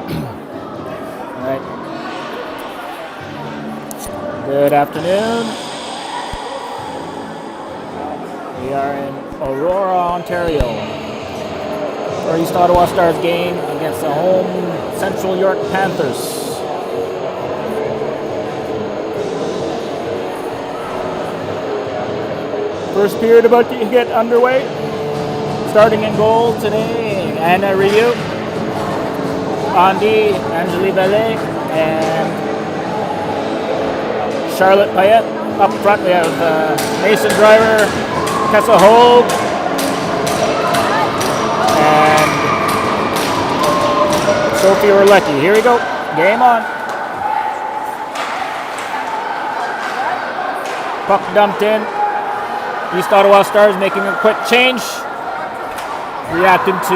All right. Good afternoon. We are in Aurora, Ontario, for East Ottawa Stars game against the home Central York Panthers. First period about to get underway. Starting in goal today, Anna Ryu, Andy, Angeli Bellet, and Charlotte Payette. Up front we have Mason Driver, Tessa Hogue, and Sophie Orlecki. Here we go. Game on. Puck dumped in. East Ottawa Stars making a quick change. Reacting to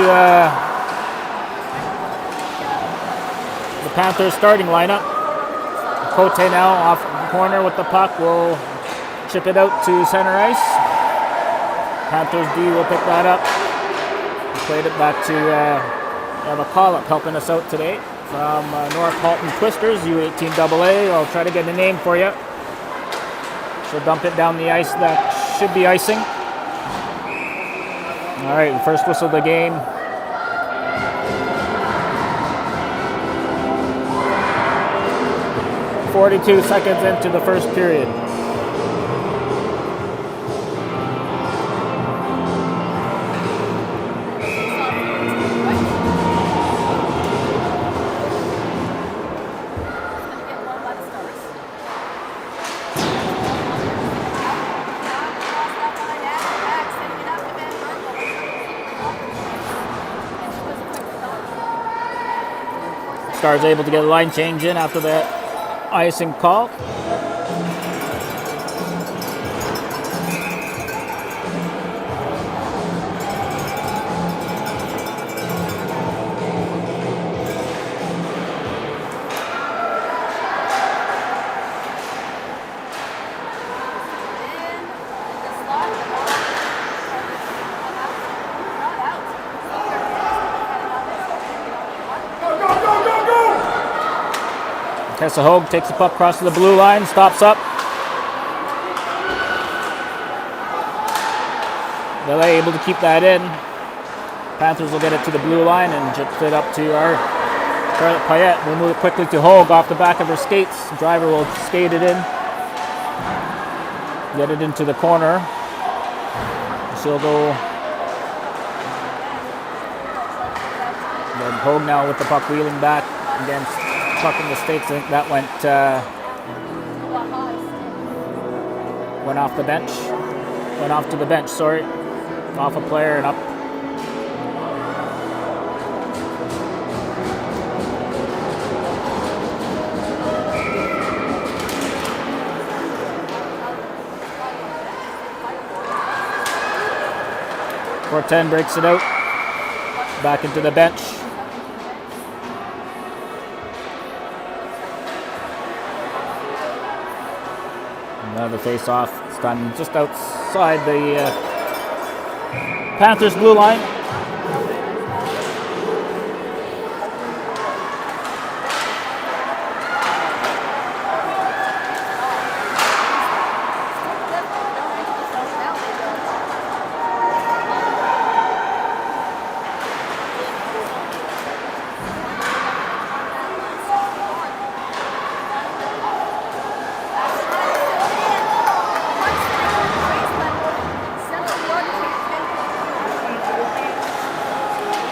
the Panthers starting lineup. Cote now off the corner with the puck will chip it out to center ice. Panthers D will pick that up. Played it back to have a call-up helping us out today from North Halton Twisters, U22AA. I'll try to get a name for you. She'll dump it down the ice. That should be icing. All right, the first whistle of the game. .42 seconds into the first period. Stars able to get a line change in after the icing call. Tessa Hogue takes the puck across to the blue line, stops up. They're able to keep that in. Panthers will get it to the blue line and chips it up to our Charlotte Payette. We'll move it quickly to Hogue off the back of her skates. Driver will skate it in. Get it into the corner. She'll go. Then Hogue now with the puck wheeling back against puck in the States. That went off the bench. Went off to the bench, sorry. Off a player and up. Corten breaks it out. Back into the bench. Another face-off. It's done just outside the Panthers blue line.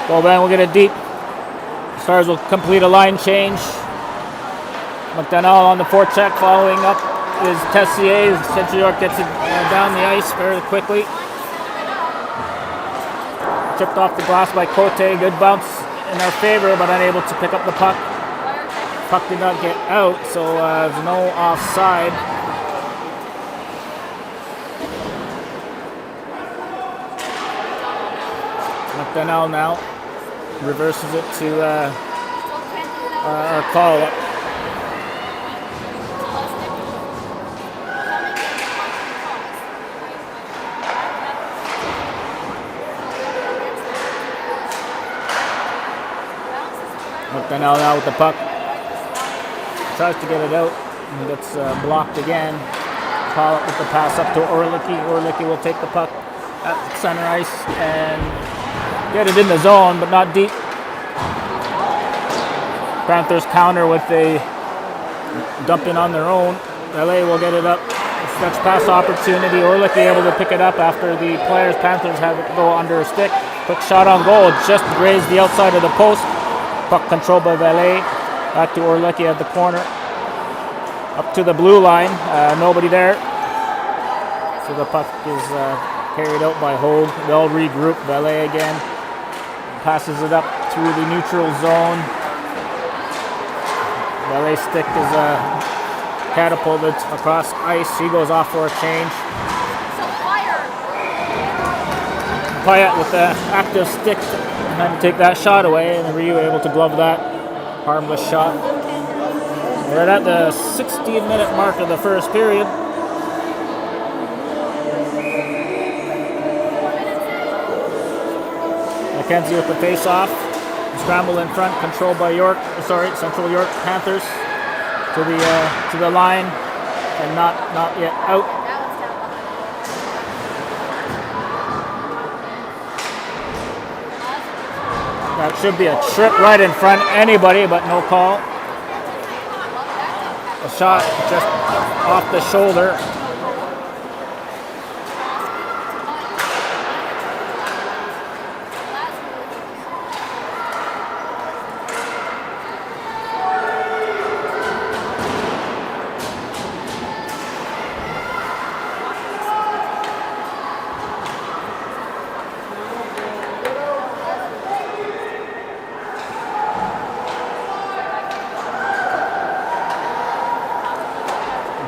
Well, then we'll get it deep. Stars will complete a line change. McDonald on the forecheck. Following up is Tessier. Central York gets it down the ice very quickly. Chipped off the glass by Cote. Good bounce in our favor, but unable to pick up the puck. Puck did not get out, so there's no offside. McDonald now reverses it to our call-up. McDonnell now with the puck. Tries to get it out and gets blocked again. Call it with the pass up to Orlicki. Orlicki will take the puck at center ice and get it in the zone, but not deep. Panthers counter with a dump in on their own. LA will get it up. Stretch pass opportunity. Orlicki able to pick it up after the players. Panthers have it go under a stick. Quick shot on goal. Just grazed the outside of the post. Puck controlled by LA. Back to Orlicki at the corner. Up to the blue line. Nobody there. So the puck is carried out by Hogue. They'll regroup. LA again. Passes it up through the neutral zone. LA stick is catapulted across ice. He goes off for a change. Pyatt with the active stick trying to take that shot away, and Ryu able to glove that harmless shot. We're at the 16-minute mark of the first period. McKenzie with the face-off. Scramble in front, controlled by Central York Panthers to the line, and not yet out. That should be a trip right in front of anybody, but no call. A shot just off the shoulder.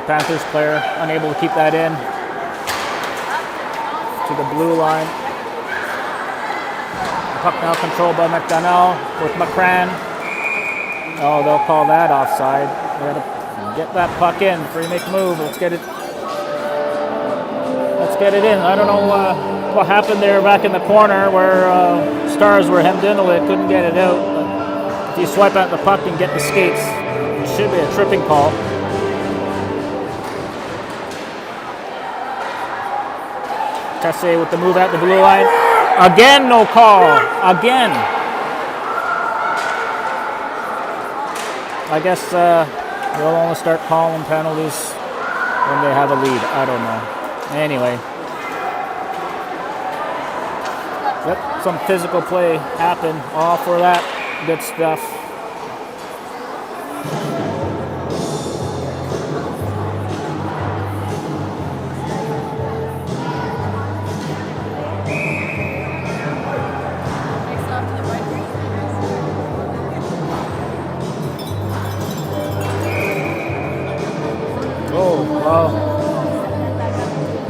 Panthers player unable to keep that in to the blue line. The puck now controlled by McDonnell with McCran. Oh, they'll call that offside. We gotta get that puck in before you make a move. Let's get it in. I don't know what happened there back in the corner where Stars were hemmed in, they couldn't get it out. But if you swipe at the puck and get the skates, it should be a tripping call. Tessé with the move at the blue line. Again, no call. Again. I guess they'll only start calling penalties when they have a lead. I don't know. Anyway. Let some physical play happen. All for that good stuff.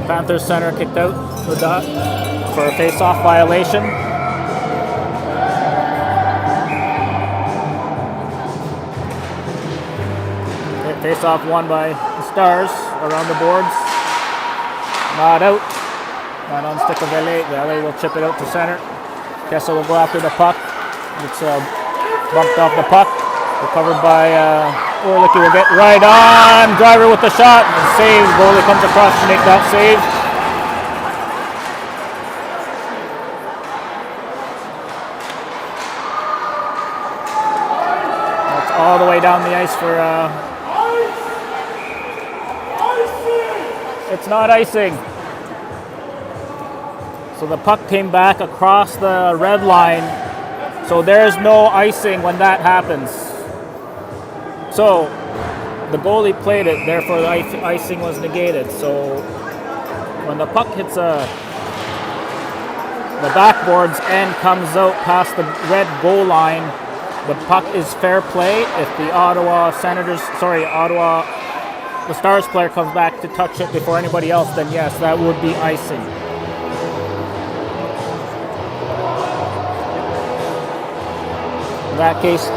Panthers center kicked out for a face-off violation. Face-off won by the Stars around the boards. Not out. Not on stick of LA. The LA will chip it out to center. Kessel will go after the puck. It's bumped off the puck. Recovered by Orlicki will get right on. Driver with the shot. And save. Goalie comes across to make that save. That's all the way down the ice for... It's not icing. So the puck came back across the red line. So there's no icing when that happens. So the goalie played it, therefore the icing was negated. So when the puck hits the backboards and comes out past the red goal line, the puck is fair play. If the the Stars player comes back to touch it before anybody else, then yes, that would be icing. In that case,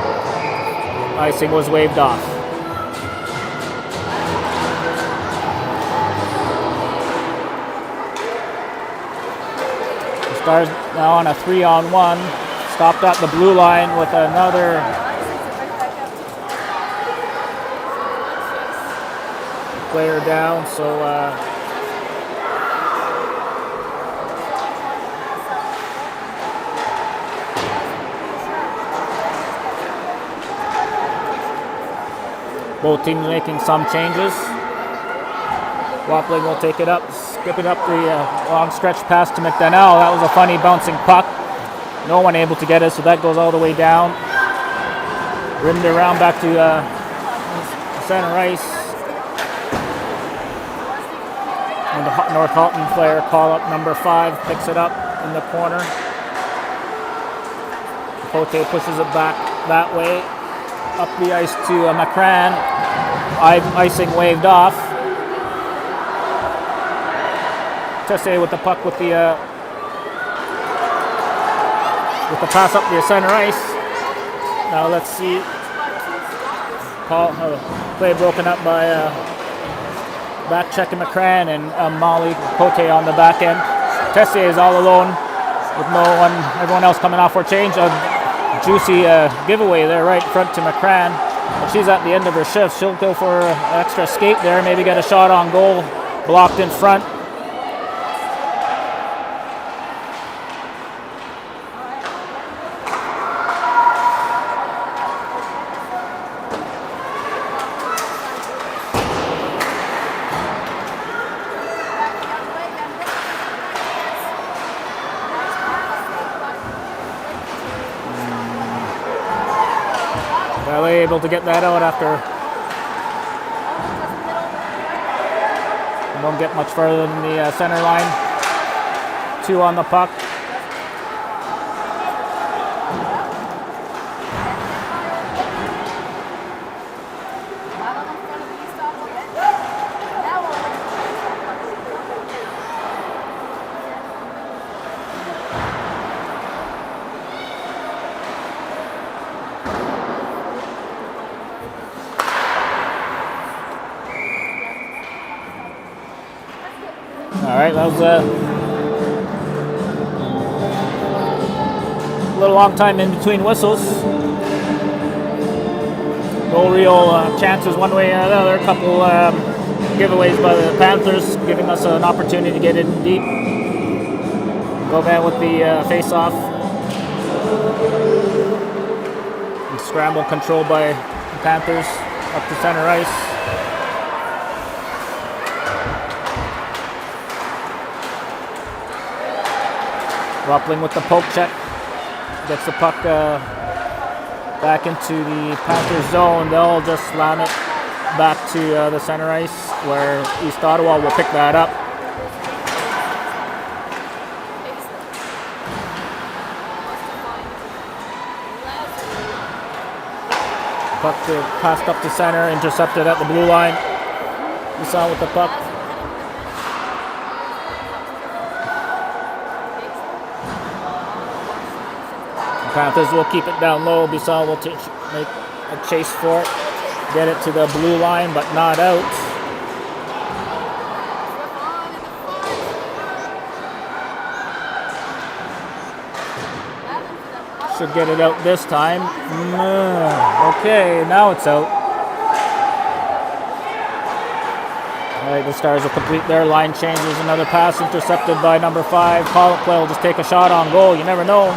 icing was waved off. The Stars now on a 3-on-1, stopped at the blue line with another player down, so both teams making some changes. Wappling will take it up, skipping up the long stretch pass to McDonnell. That was a funny bouncing puck. No one able to get it, so that goes all the way down. Rimmed around back to center ice. And the North Halton player, call up number 5, picks it up in the corner. Cote pushes it back that way. Up the ice to McCran. Icing waved off. Tessier with the puck with the pass up the center ice. Now let's see. Play broken up by back checking McCran and Molly Cote on the back end. Tessier is all alone with no one, everyone else coming off for change. A juicy giveaway there right front to McCran. But she's at the end of her shift. She'll go for an extra skate there, maybe get a shot on goal, blocked in front. Able to get that out after. Won't get much further than the center line. 2 on the puck. Alright, that was a little long time in between whistles. No real chances one way or the other. A couple giveaways by the Panthers, giving us an opportunity to get in deep. Gauvin with the face-off. Scramble controlled by the Panthers up to center ice. Wappling with the poke check, gets the puck back into the Panthers zone. They'll just slam it back to the center ice, where East Ottawa will pick that up. Puck passed up to center, intercepted at the blue line. Bissell with the puck. Panthers will keep it down low. Bissell will make a chase for it. Get it to the blue line, but not out. Should get it out this time. Okay, now it's out. All right, the Stars will complete their line changes. Another pass intercepted by number 5. Caldwell will just take a shot on goal. You never know.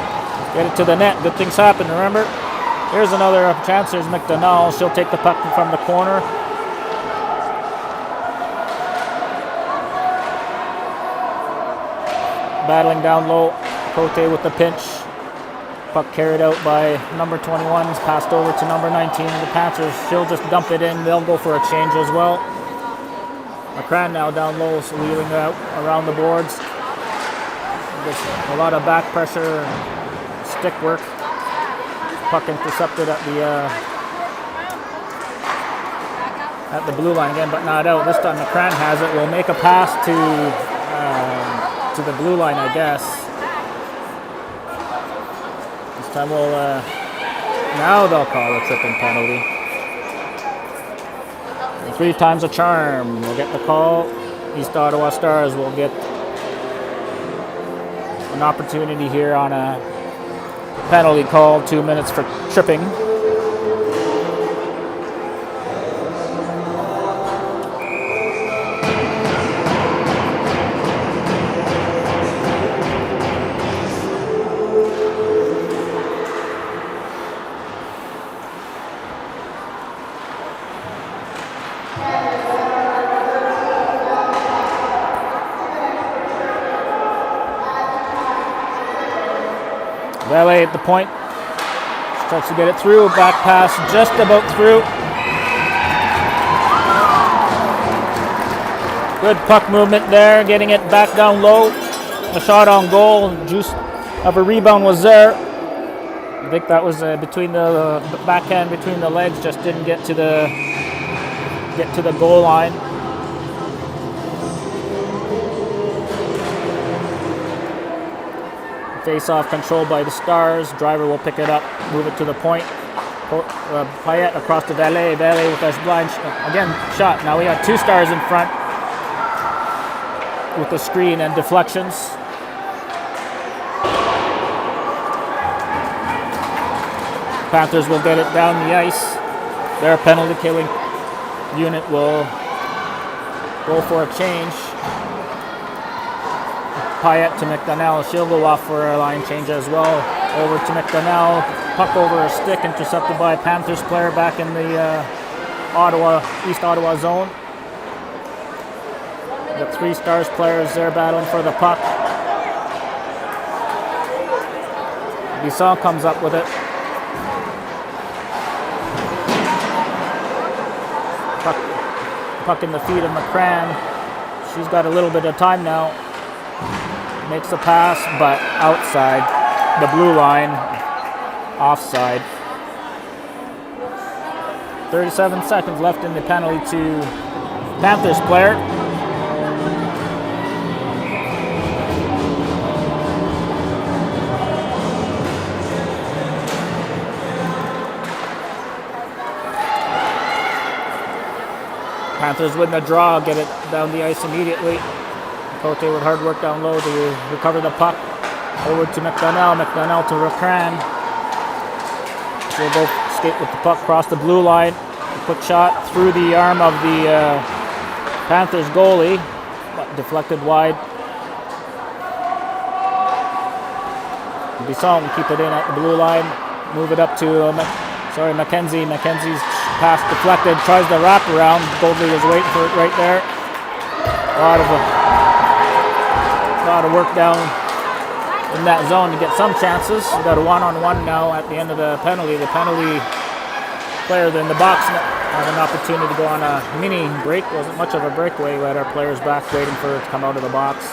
Get it to the net. Good things happen, remember? Here's another chance. Here's McDonnell. She'll take the puck from the corner. Battling down low. Cote with the pinch. Puck carried out by number 21. Passed over to number 19. The Panthers, she'll just dump it in. They'll go for a change as well. McCran now down low, so wheeling out around the boards. There's a lot of back pressure. Stick work. Puck intercepted at the blue line again, but not out. This time McCran has it. Will make a pass to the blue line, I guess. This time we'll now they'll call a tripping penalty. 3 times a charm. We'll get the call. East Ottawa Stars will get an opportunity here on a penalty call, 2 minutes for tripping. Valet at the point. Starts to get it through. Back pass just about through. Good puck movement there. Getting it back down low. A shot on goal. Juice of a rebound was there. I think that was between the backhand between the legs. Just didn't get to the goal line. Face-off controlled by the Stars. Driver will pick it up, move it to the point. Payette across to Valet. Valet with a blind again shot. Now we have 2 Stars in front with the screen and deflections. Panthers will get it down the ice. Their penalty killing unit will go for a change. Payette to McDonnell. She'll go off for a line change as well. Over to McDonnell. Puck over a stick, intercepted by a Panthers player back in the East Ottawa zone. The 3 Stars players there battling for the puck. Bisson comes up with it. Puck in the feet of McCran. She's got a little bit of time now. Makes a pass, but outside the blue line, offside. 37 seconds left in the penalty to Panthers player. Panthers win the draw, get it down the ice immediately. Cote with hard work down low to recover the puck. Over to McDonnell. McDonnell to Recran. She'll go skate with the puck across the blue line. A quick shot through the arm of the Panthers goalie, but deflected wide. Bisson will keep it in at the blue line. Move it up to Mackenzie. Mackenzie's pass deflected. Tries the wrap around. Goldie is waiting for it right there. A lot of work down in that zone to get some chances. We got a one-on-one now at the end of the penalty. The penalty player in the box had an opportunity to go on a mini break. Wasn't much of a breakaway. We had our players back waiting for it to come out of the box.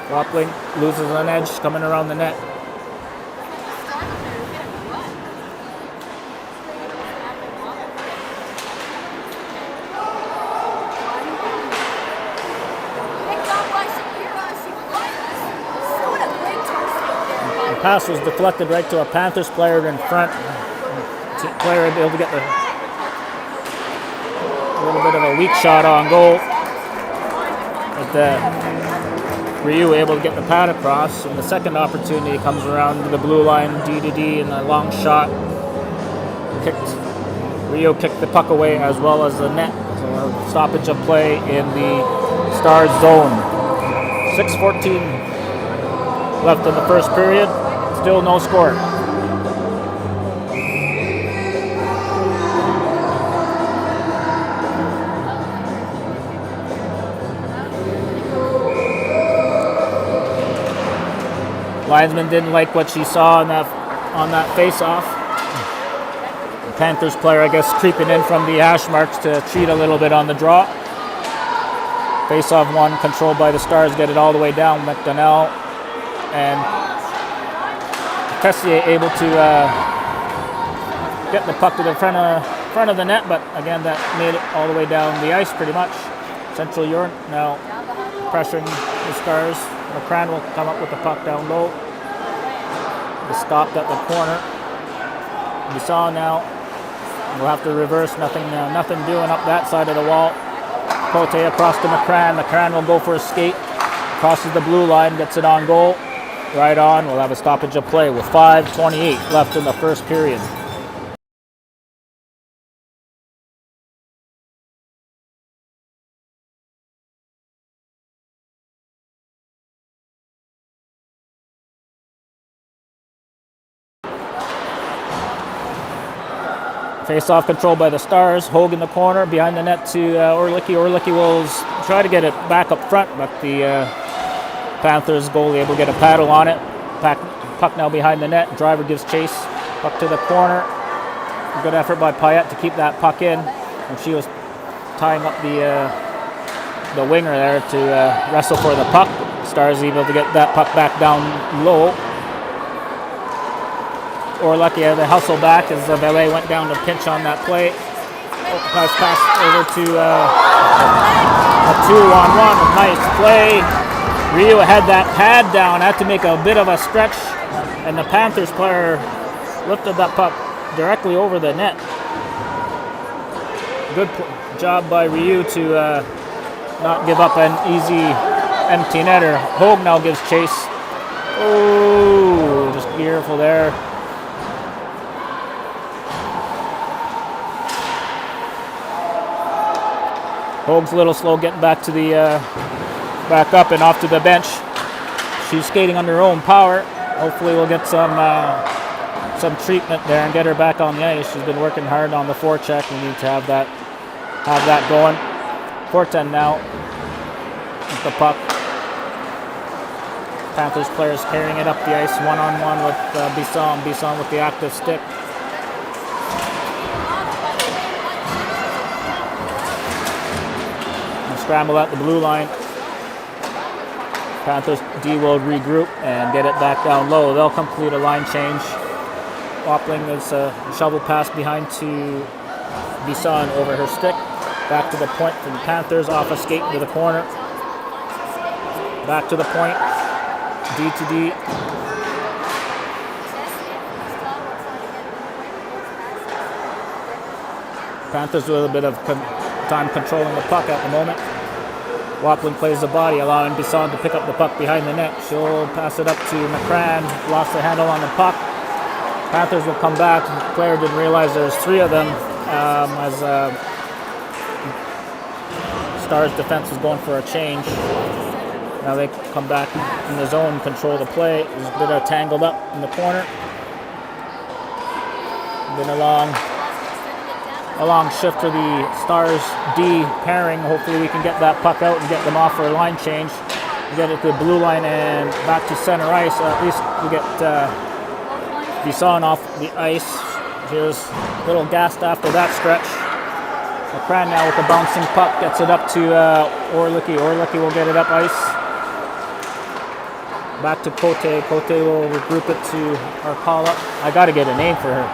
Wappling loses an edge coming around the net. The pass was deflected right to a Panthers player in front. Player able to get a little bit of a weak shot on goal. But Ryu able to get the pad across, and the second opportunity comes around the blue line, D to D, and a long shot. Ryu kicked the puck away as well as the net. So a stoppage of play in the Stars zone. 6:14 left in the first period. Still no score. Linesman didn't like what she saw on that face-off. The Panthers player, I guess, creeping in from the hash marks to cheat a little bit on the draw. Face-off one, controlled by the Stars, get it all the way down. McDonnell and Tessier able to get the puck to the front of the net, but again, that made it all the way down the ice pretty much. Central Europe now pressuring the Stars. McCran will come up with the puck down low. It's stopped at the corner. You saw now. We'll have to reverse. Nothing doing up that side of the wall. Cote across to McCran. McCran will go for a skate. Crosses the blue line. Gets it on goal. Right on. We'll have a stoppage of play with 5:28 left in the first period. Face-off controlled by the Stars. Hogue in the corner, behind the net to Orlicki. Orlicki will try to get it back up front, but the Panthers goalie able to get a paddle on it. Puck now behind the net. Driver gives chase. Puck to the corner. Good effort by Payette to keep that puck in. And she was tying up the winger there to wrestle for the puck. Stars able to get that puck back down low. Orlicki had to hustle back as the Valet went down to pinch on that play. Nice pass over to a 2-on-1. Nice play. Rio had that pad down, had to make a bit of a stretch, and the Panthers player lifted that puck directly over the net. Good job by Ryu to not give up an easy empty netter. Hogue now gives chase. Oh, just careful there. Hogue's a little slow getting back to the back up and off to the bench. She's skating under her own power. Hopefully we'll get some treatment there and get her back on the ice. She's been working hard on the forecheck. We need to have that going. 4-10 now with the puck. Panthers players carrying it up the ice one-on-one with Bisson. Bisson with the active stick. Scramble at the blue line. Panthers D will regroup and get it back down low. They'll complete a line change. Wappling is a shovel pass behind to Bisson over her stick. Back to the point from the Panthers, off a skate to the corner. Back to the point. D to D. Panthers with a bit of time controlling the puck at the moment. Wappling plays the body, allowing Bisson to pick up the puck behind the net. She'll pass it up to McCran. Lost the handle on the puck. Panthers will come back. The player didn't realize there's three of them as Stars defense was going for a change. Now they come back in the zone, control the play. There's a bit of tangled up in the corner. Been a long shift for the Stars D pairing. Hopefully we can get that puck out and get them off for a line change. We get it to the blue line and back to center ice. So at least we get Bisson off the ice. She was a little gassed after that stretch. McCran now with the bouncing puck gets it up to Orlicki. Orlicki will get it up ice. Back to Cote. Cote will regroup it to Arcala. I got to get a name for her.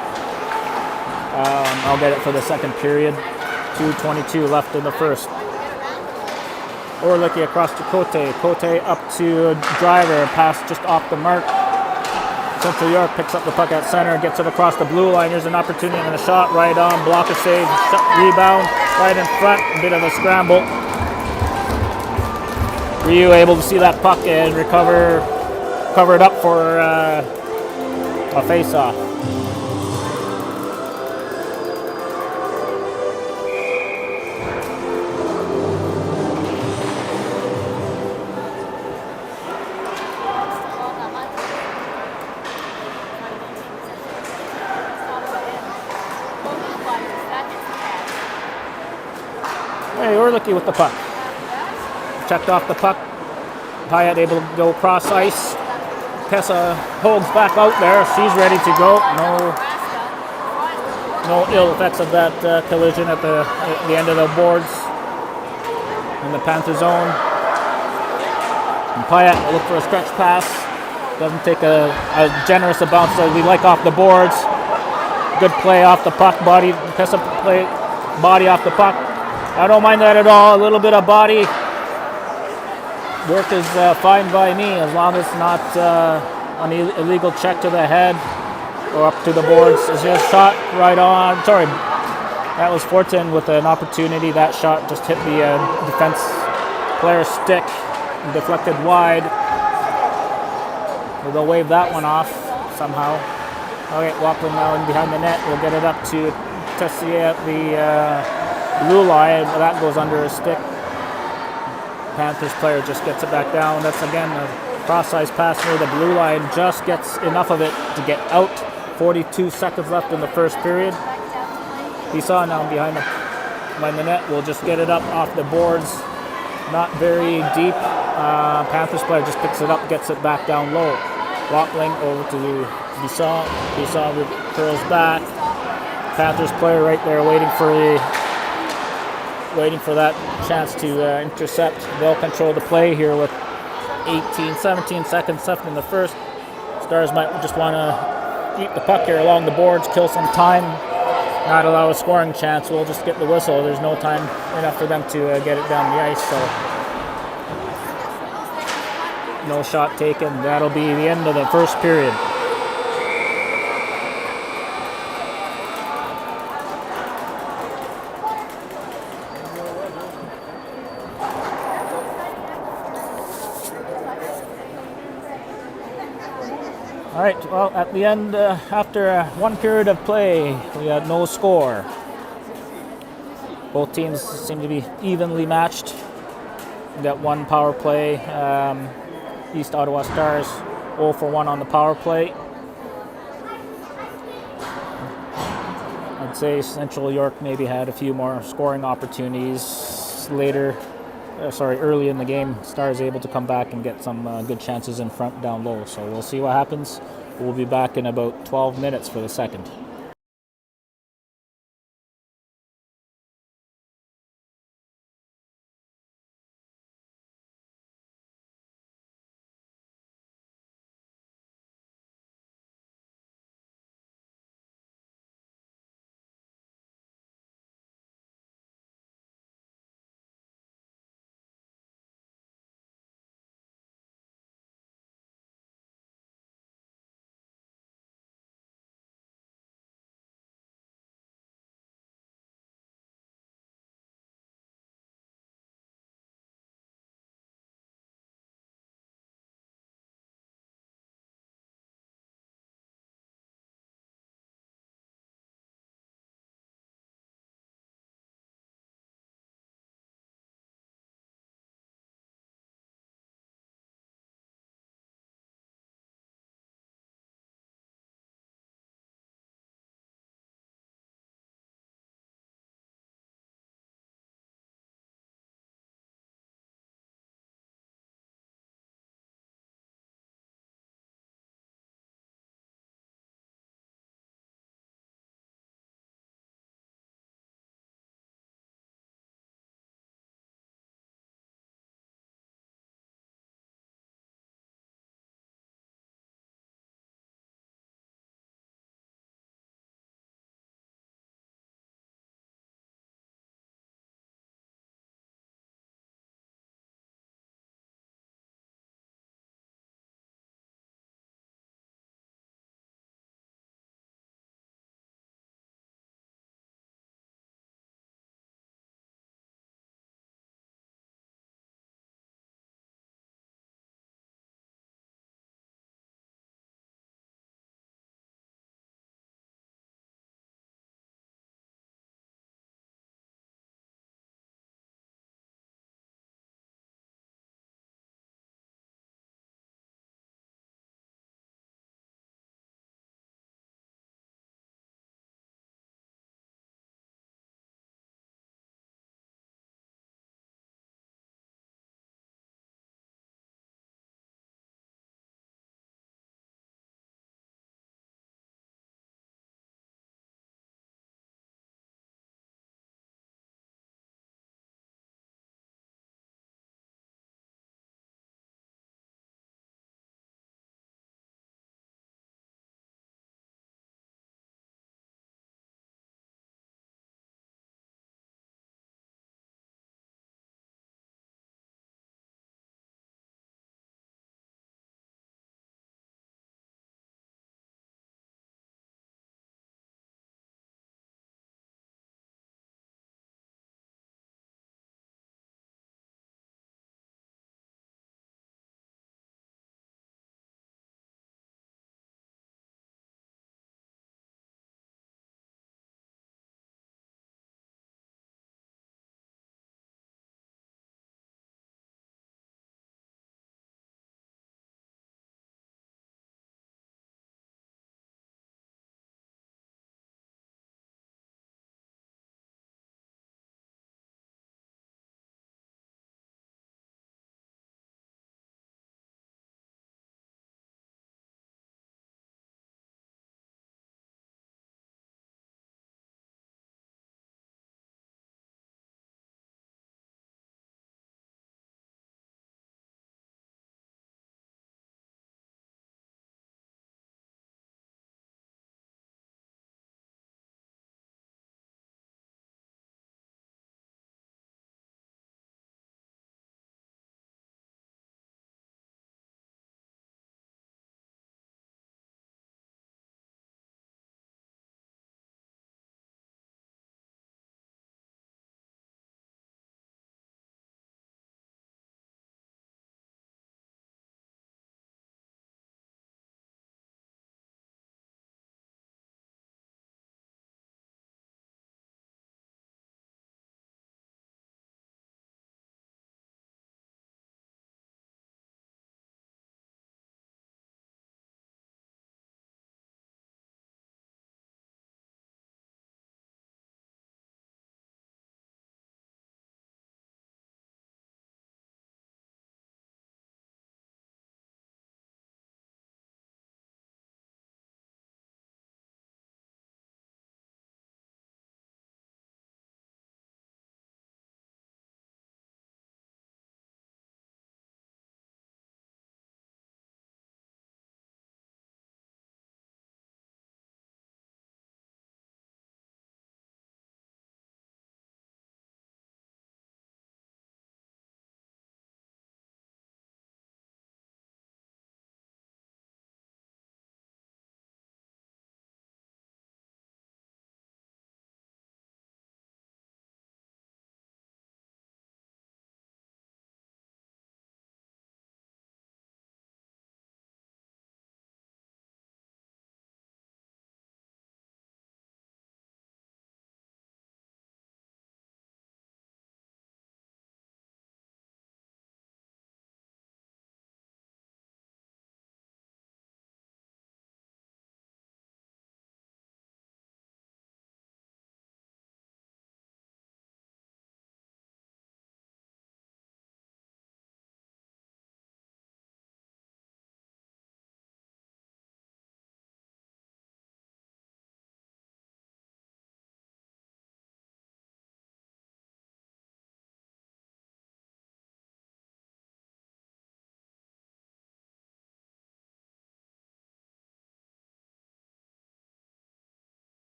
I'll get it for the second period. 2:22 left in the first. Orlicki across to Cote. Cote up to Driver. Pass just off the mark. Central York picks up the puck at center, gets it across the blue line. Here's an opportunity and a shot right on. Block a save. Rebound right in front. A bit of a scramble. Ryu able to see that puck and cover it up for a face-off. Hey, Orlicki with the puck. Checked off the puck. Payette able to go across ice. Tessa Hogue's back out there. She's ready to go. No ill effects of that collision at the end of the boards in the Panther zone. And Payette will look for a stretch pass. Doesn't take a generous a bounce as we like off the boards. Good play off the puck. Tessa play body off the puck. I don't mind that at all. A little bit of body work is fine by me as long as it's not an illegal check to the head or up to the boards. It's just shot right on. Sorry, that was Fortin with an opportunity. That shot just hit the defense player's stick and deflected wide. They'll wave that one off somehow. Okay, Wappling now in behind the net. We'll get it up to Tessier at the blue line, but that goes under his stick. Panthers player just gets it back down. That's again a cross-ice pass near the blue line. Just gets enough of it to get out. 42 seconds left in the first period. Bisson now behind the net. We'll just get it up off the boards. Not very deep. Panthers player just picks it up, gets it back down low. Watling over to Bisson. Bisson curls back. Panthers player right there waiting for that chance to intercept. They'll control the play here with 17 seconds left in the first. Stars might just want to keep the puck here along the boards, kill some time, not allow a scoring chance. We'll just get the whistle. There's no time enough for them to get it down the ice, so no shot taken. That'll be the end of the first period. All right, well, at the end, after one period of play, we had no score. Both teams seem to be evenly matched. We got one power play. East Ottawa Stars 0 for 1 on the power play. I'd say Central York maybe had a few more scoring opportunities early in the game. Stars able to come back and get some good chances in front down low. So we'll see what happens. We'll be back in about 12 minutes for the second.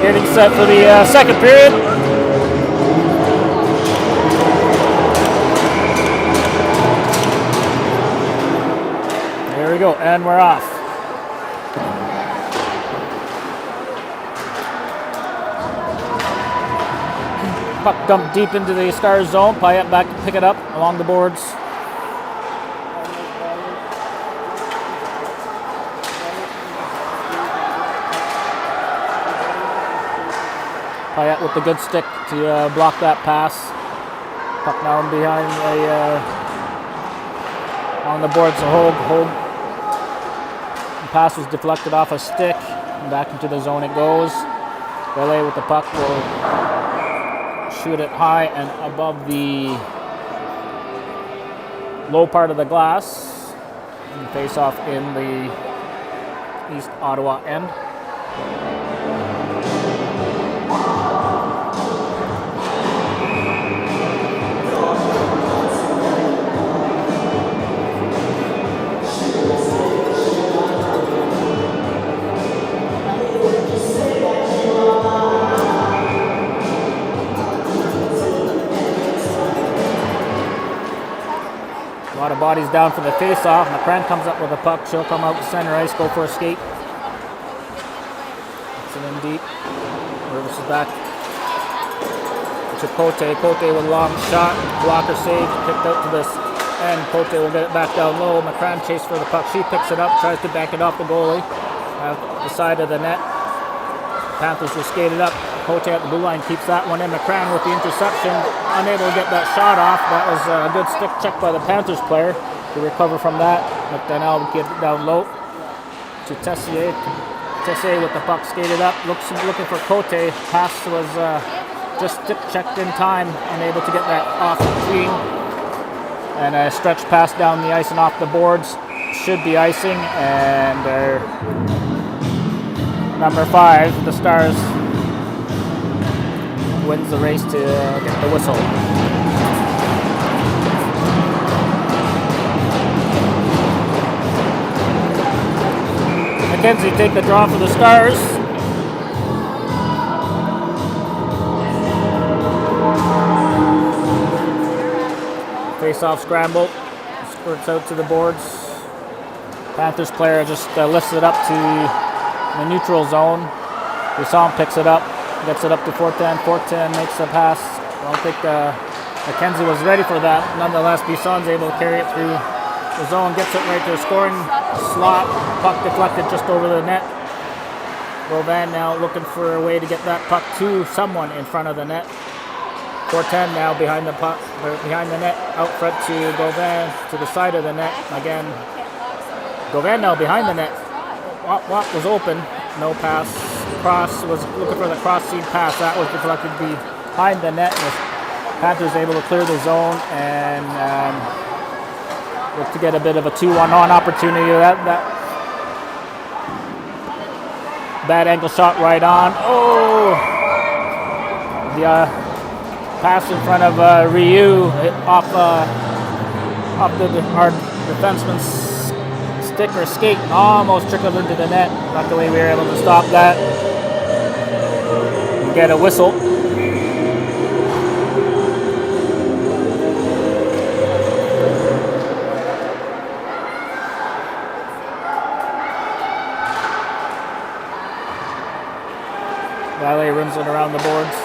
getting set for the second period. There we go, and we're off. Puck dumped deep into the Stars zone. Payette back to pick it up along the boards. Payette with the good stick to block that pass. Puck now behind on the boards. Hold. The pass was deflected off a stick. And back into the zone it goes. LA with the puck will shoot it high and above the low part of the glass. And face off in the East Ottawa end. A lot of bodies down for the face-off. McCran comes up with a puck. She'll come out to center ice, go for a skate. It's it in deep. Rivers is back to Cote. Cote with a long shot. Blocker saved. Picked out to this end. Cote will get it back down low. McCran chased for the puck. She picks it up. Tries to bank it off the goalie. At the side of the net. Panthers will skate it up. Cote at the blue line keeps that one in. McCran with the interception, unable to get that shot off. That was a good stick check by the Panthers player to recover from that. McDonnell would get it down low to Tessier. Tessier with the puck skated up, looking for Cote. Pass was just stick checked in time, unable to get that off clean. And a stretch pass down the ice and off the boards. Should be icing, and number 5, the Stars, wins the race to get the whistle. McKenzie take the draw for the Stars. Face-off scramble, squirts out to the boards. Panthers player just lifts it up to the neutral zone. Bisson picks it up, gets it up to Fortin. Fortin makes the pass. I don't think McKenzie was ready for that. Nonetheless, Bisson's able to carry it through the zone, gets it right to the scoring slot. Puck deflected just over the net. Gauvin now looking for a way to get that puck to someone in front of the net. Fortin now behind the puck, behind the net, out front to Gauvin to the side of the net. Again, Gauvin now behind the net. Watt was open, no pass. Cross was looking for the cross seam pass. That was deflected behind the net. The Panthers able to clear the zone and look to get a bit of a 2-1-on opportunity. That bad angle shot right on. Oh, the pass in front of Ryu off our defenseman's stick or skate, almost trickled into the net. Luckily, we were able to stop that and get a whistle. Valet rims it around the boards.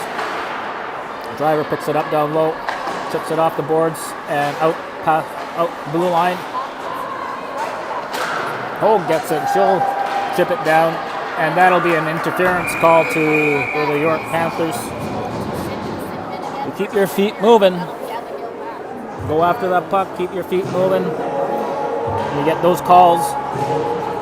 The driver picks it up down low, tips it off the boards and out blue line. Hogue gets it, she'll chip it down, and that'll be an interference call for the York Panthers. You keep your feet moving. Go after that puck, keep your feet moving. You get those calls.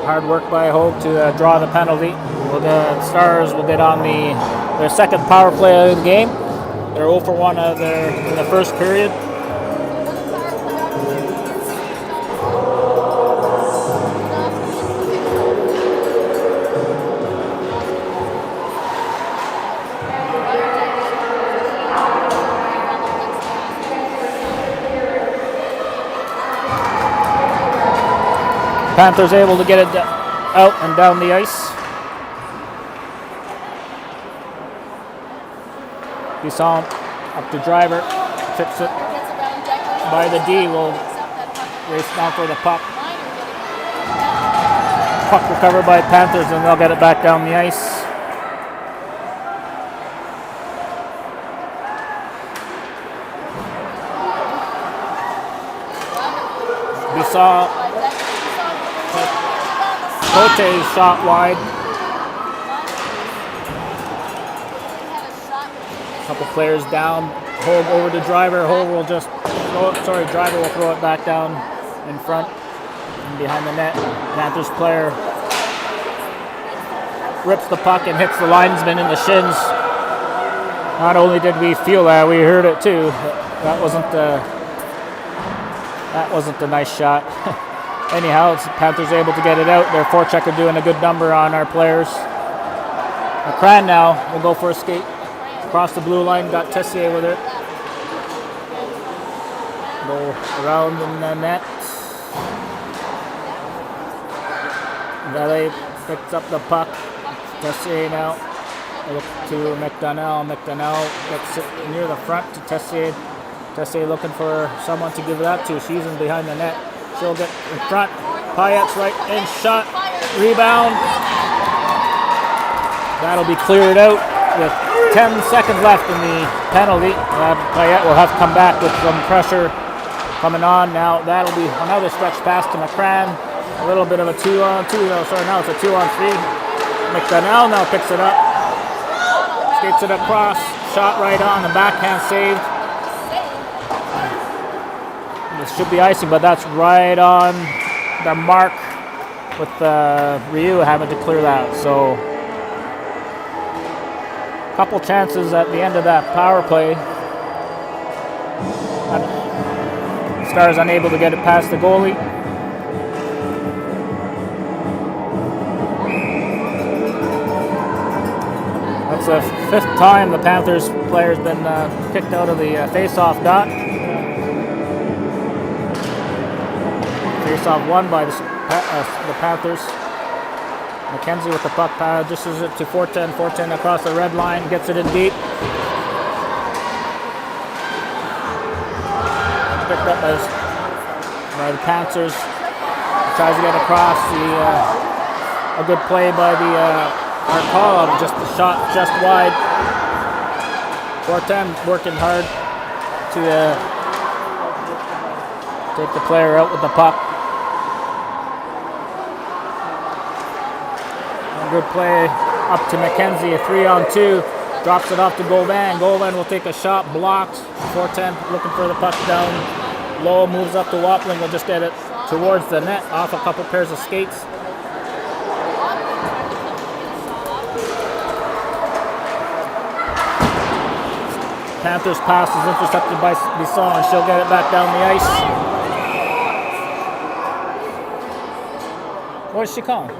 Hard work by Hogue to draw the penalty. Well, the Stars will get on their second power play of the game. They're 0 for 1 in the first period. Panthers able to get it out and down the ice. Bisson up to driver. Chips it by the D. Will race down for the puck. Puck recovered by Panthers, and they'll get it back down the ice. Bisson. Cote's shot wide. Couple players down. Hold over to driver. Hold will just driver will throw it back down in front and behind the net. Panthers player rips the puck and hits the linesman in the shins. Not only did we feel that, we heard it too. That wasn't a nice shot. Anyhow, Panthers able to get it out. Their forechecker doing a good number on our players. McCran now will go for a skate across the blue line. Got Tessier with it. Go around in the net. Valley picks up the puck. Tessier now. Look to McDonnell. McDonnell gets it near the front to Tessier. Tessier looking for someone to give that to. She's in behind the net. She'll get in front. Payette's right in shot. Rebound. That'll be cleared out with 10 seconds left in the penalty. Payette will have to come back with some pressure coming on. Now that'll be another stretch pass to McCran. A little bit of a 2-on-2. Now it's a 2-on-3. McDonnell now picks it up. Skates it across. Shot right on. The backhand saved. This should be icing, but that's right on the mark with Ryu having to clear that. So a couple chances at the end of that power play. Stars unable to get it past the goalie. That's the 5th time the Panthers player's been kicked out of the face-off dot. Face-off won by the Panthers. McKenzie with the puck, dishes it to 410. 410 across the red line, gets it in deep. Picked up by the Panthers. Tries to get across. A good play by our call-out, just the shot just wide. 410 working hard to take the player out with the puck. Good play up to McKenzie, a 3-on-2. Drops it off to Govan. Govan will take a shot, blocked. 410 looking for the puck down low, moves up to Wapling. Will just get it towards the net, off a couple pairs of skates. Panthers pass is intercepted by Bisson, and she'll get it back down the ice. What is she calling?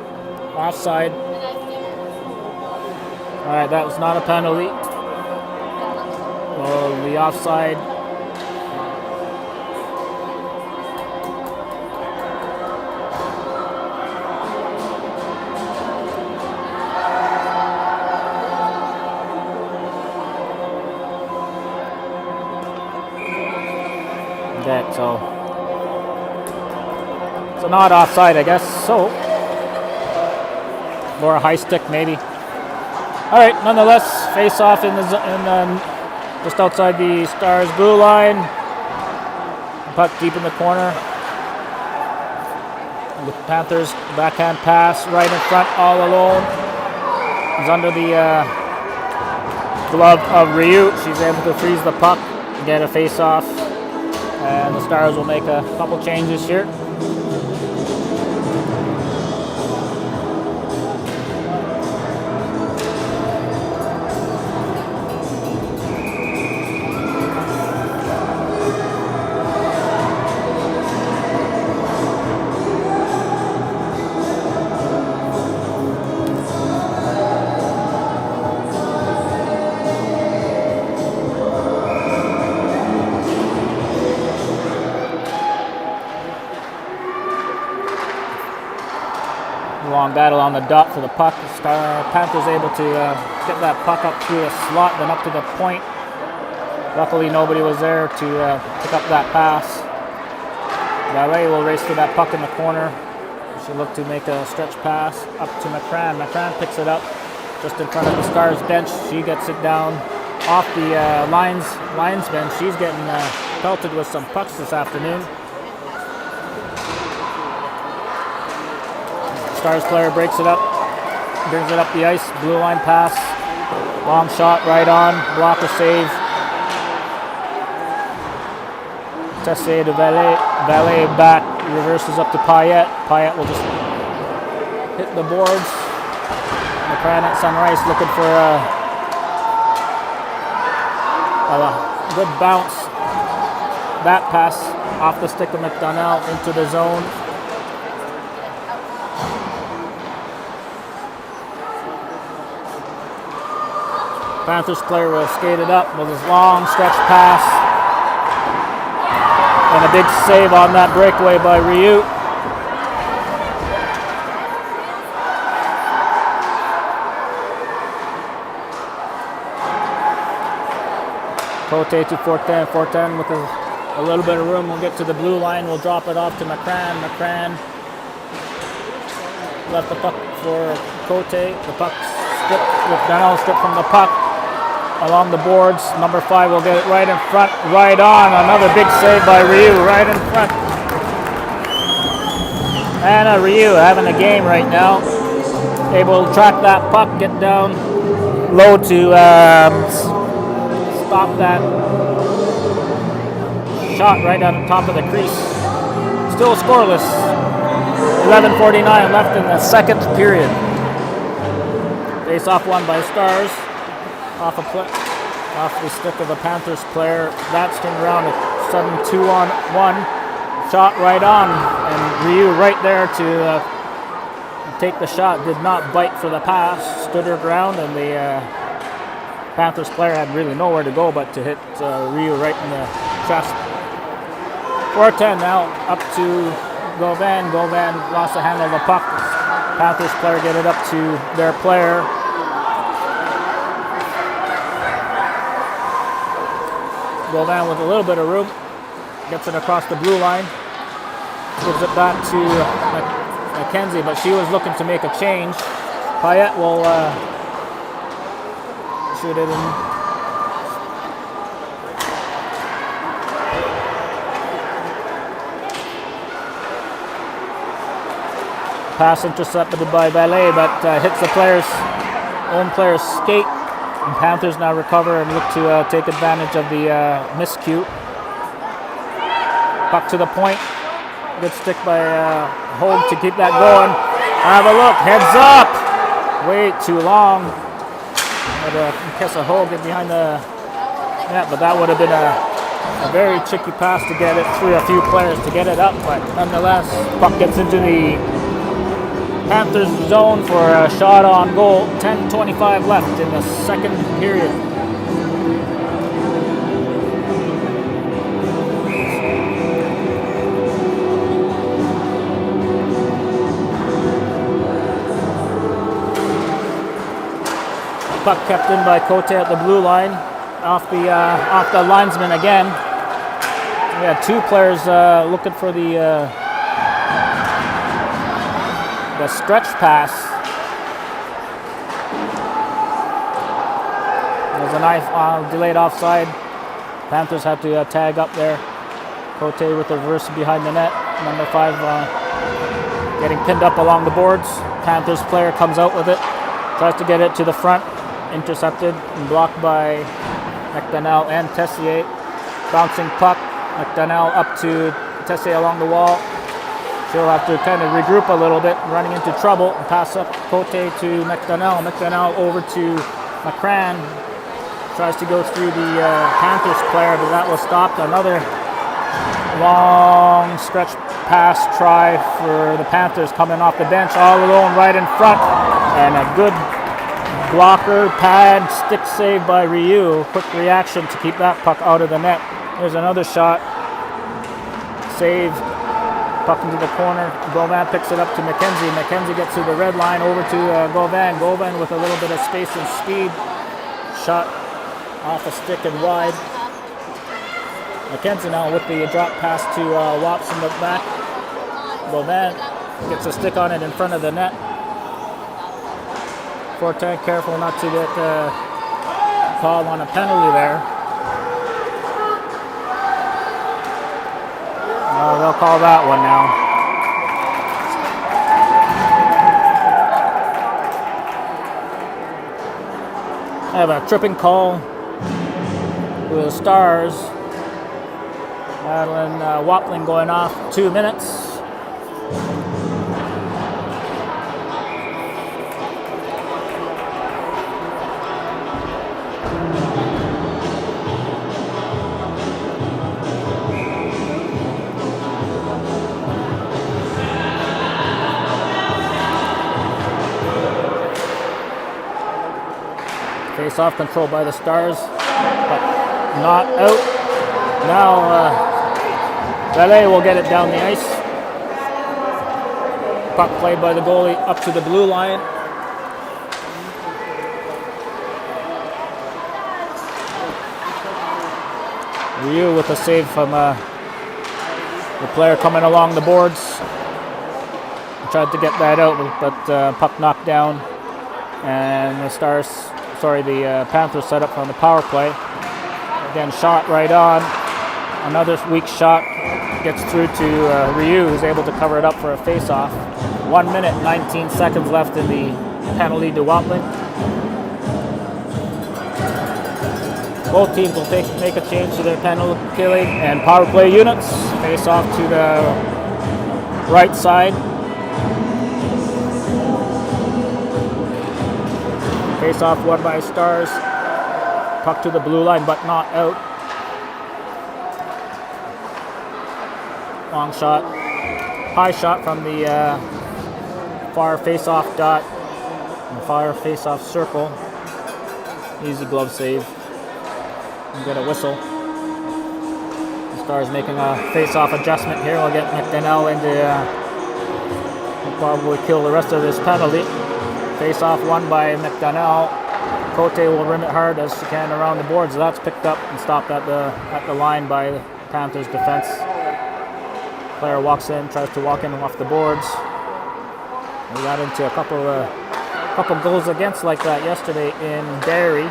Offside. All right, that was not a penalty. Well, the offside. Okay, so it's not offside, I guess. So, or a high stick, maybe. All right, nonetheless, face off in just outside the Stars blue line. Puck deep in the corner. The Panthers backhand pass right in front, all alone. He's under the glove of Ryu. She's able to freeze the puck and get a face off. And the Stars will make a couple changes here. Long battle on the dot for the puck. Panthers able to get that puck up through a slot, then up to the point. Luckily, nobody was there to pick up that pass. Ballet will race to that puck in the corner. She'll look to make a stretch pass up to McCran. McCran picks it up just in front of the Stars bench. She gets it down off the linesman. She's getting pelted with some pucks this afternoon. Stars player breaks it up, brings it up the ice, blue line pass, long shot right on, blocker save. Tessier to Valet, Valet back, reverses up to Payette. Payette will just hit the boards. McCran at Sunrise looking for a good bounce. That pass off the stick of McDonnell into the zone. Panthers player will skate it up with his long stretch pass. And a big save on that breakaway by Ryu. Cote to Fortin. Fortin with a little bit of room. We'll get to the blue line. We'll drop it off to McCran. McCran left the puck for Cote. The puck stripped with Donnell stripped from the puck. Along the boards, number 5 will get it right in front, right on. Another big save by Ryu, right in front. And Ryu having a game right now. Able to track that puck, get down low to stop that shot right on top of the crease. Still scoreless. 11:49 left in the second period. Face off won by Stars. Off the stick of a Panthers player. That's turned around at 7-2-1. Shot right on, and Ryu right there to take the shot. Did not bite for the pass. Stood her ground, and the Panthers player had really nowhere to go but to hit Ryu right in the chest. 4-10 now up to Gauvin. Gauvin lost the handle of the puck. Panthers player get it up to their player. Gauvin with a little bit of room, gets it across the blue line, gives it back to McKenzie, but she was looking to make a change. Payette will shoot it in. Pass intercepted by Ballet, but hits the own player's skate. And Panthers now recover and look to take advantage of the miscue. Puck to the point. Good stick by Hogue to keep that going. Have a look. Heads up. Way too long. But Kessa Hogue get behind the net, but that would have been a very tricky pass to get it through a few players to get it up. But nonetheless, puck gets into the Panthers zone for a shot on goal. 10:25 left in the second period. Puck kept in by Cote at the blue line, off the linesman again. We had two players looking for the stretch pass. There's a knife delayed offside. Panthers had to tag up there. Cote with the reverse behind the net. Number 5 getting pinned up along the boards. Panthers player comes out with it. Tries to get it to the front. Intercepted and blocked by McDonnell and Tessier. Bouncing puck. McDonnell up to Tessier along the wall. She'll have to kind of regroup a little bit, running into trouble. And pass up Cote to McDonnell. McDonnell over to McCran. Tries to go through the Panthers player, but that was stopped. Another long stretch pass try for the Panthers coming off the bench, all alone right in front. And a good blocker, pad, stick save by Ryu. Quick reaction to keep that puck out of the net. There's another shot. Save. Puck into the corner. Gauvin picks it up to McKenzie. McKenzie gets to the red line over to Gauvin. Gauvin with a little bit of space and speed. Shot off a stick and wide. McKenzie now with the drop pass to Wops in the back. Bovan gets a stick on it in front of the net. Fortin careful not to get called on a penalty there. Oh, they'll call that one now. I have a tripping call with the Stars. Madeline Watling going off 2 minutes. Face-off controlled by the Stars, but not out. Now Valet will get it down the ice. Puck played by the goalie up to the blue line. Ryu with a save from the player coming along the boards. Tried to get that out, but puck knocked down, and the Panthers set up on the power play. Again, shot right on. Another weak shot gets through to Ryu, who's able to cover it up for a face-off. 1 minute, 19 seconds left in the penalty to Watling. Both teams will make a change to their penalty killing and power play units. Face off to the right side. Face off won by Stars. Puck to the blue line, but not out. Long shot. High shot from the far face-off dot. The far face-off circle. Easy glove save. And get a whistle. The Stars making a face-off adjustment here. We'll get McDonnell into. Will probably kill the rest of this penalty. Face-off won by McDonnell. Cote will rim it hard as she can around the boards. That's picked up and stopped at the line by the Panthers defense. Player walks in, tries to walk in off the boards. We got into a couple goals against like that yesterday in Barrie.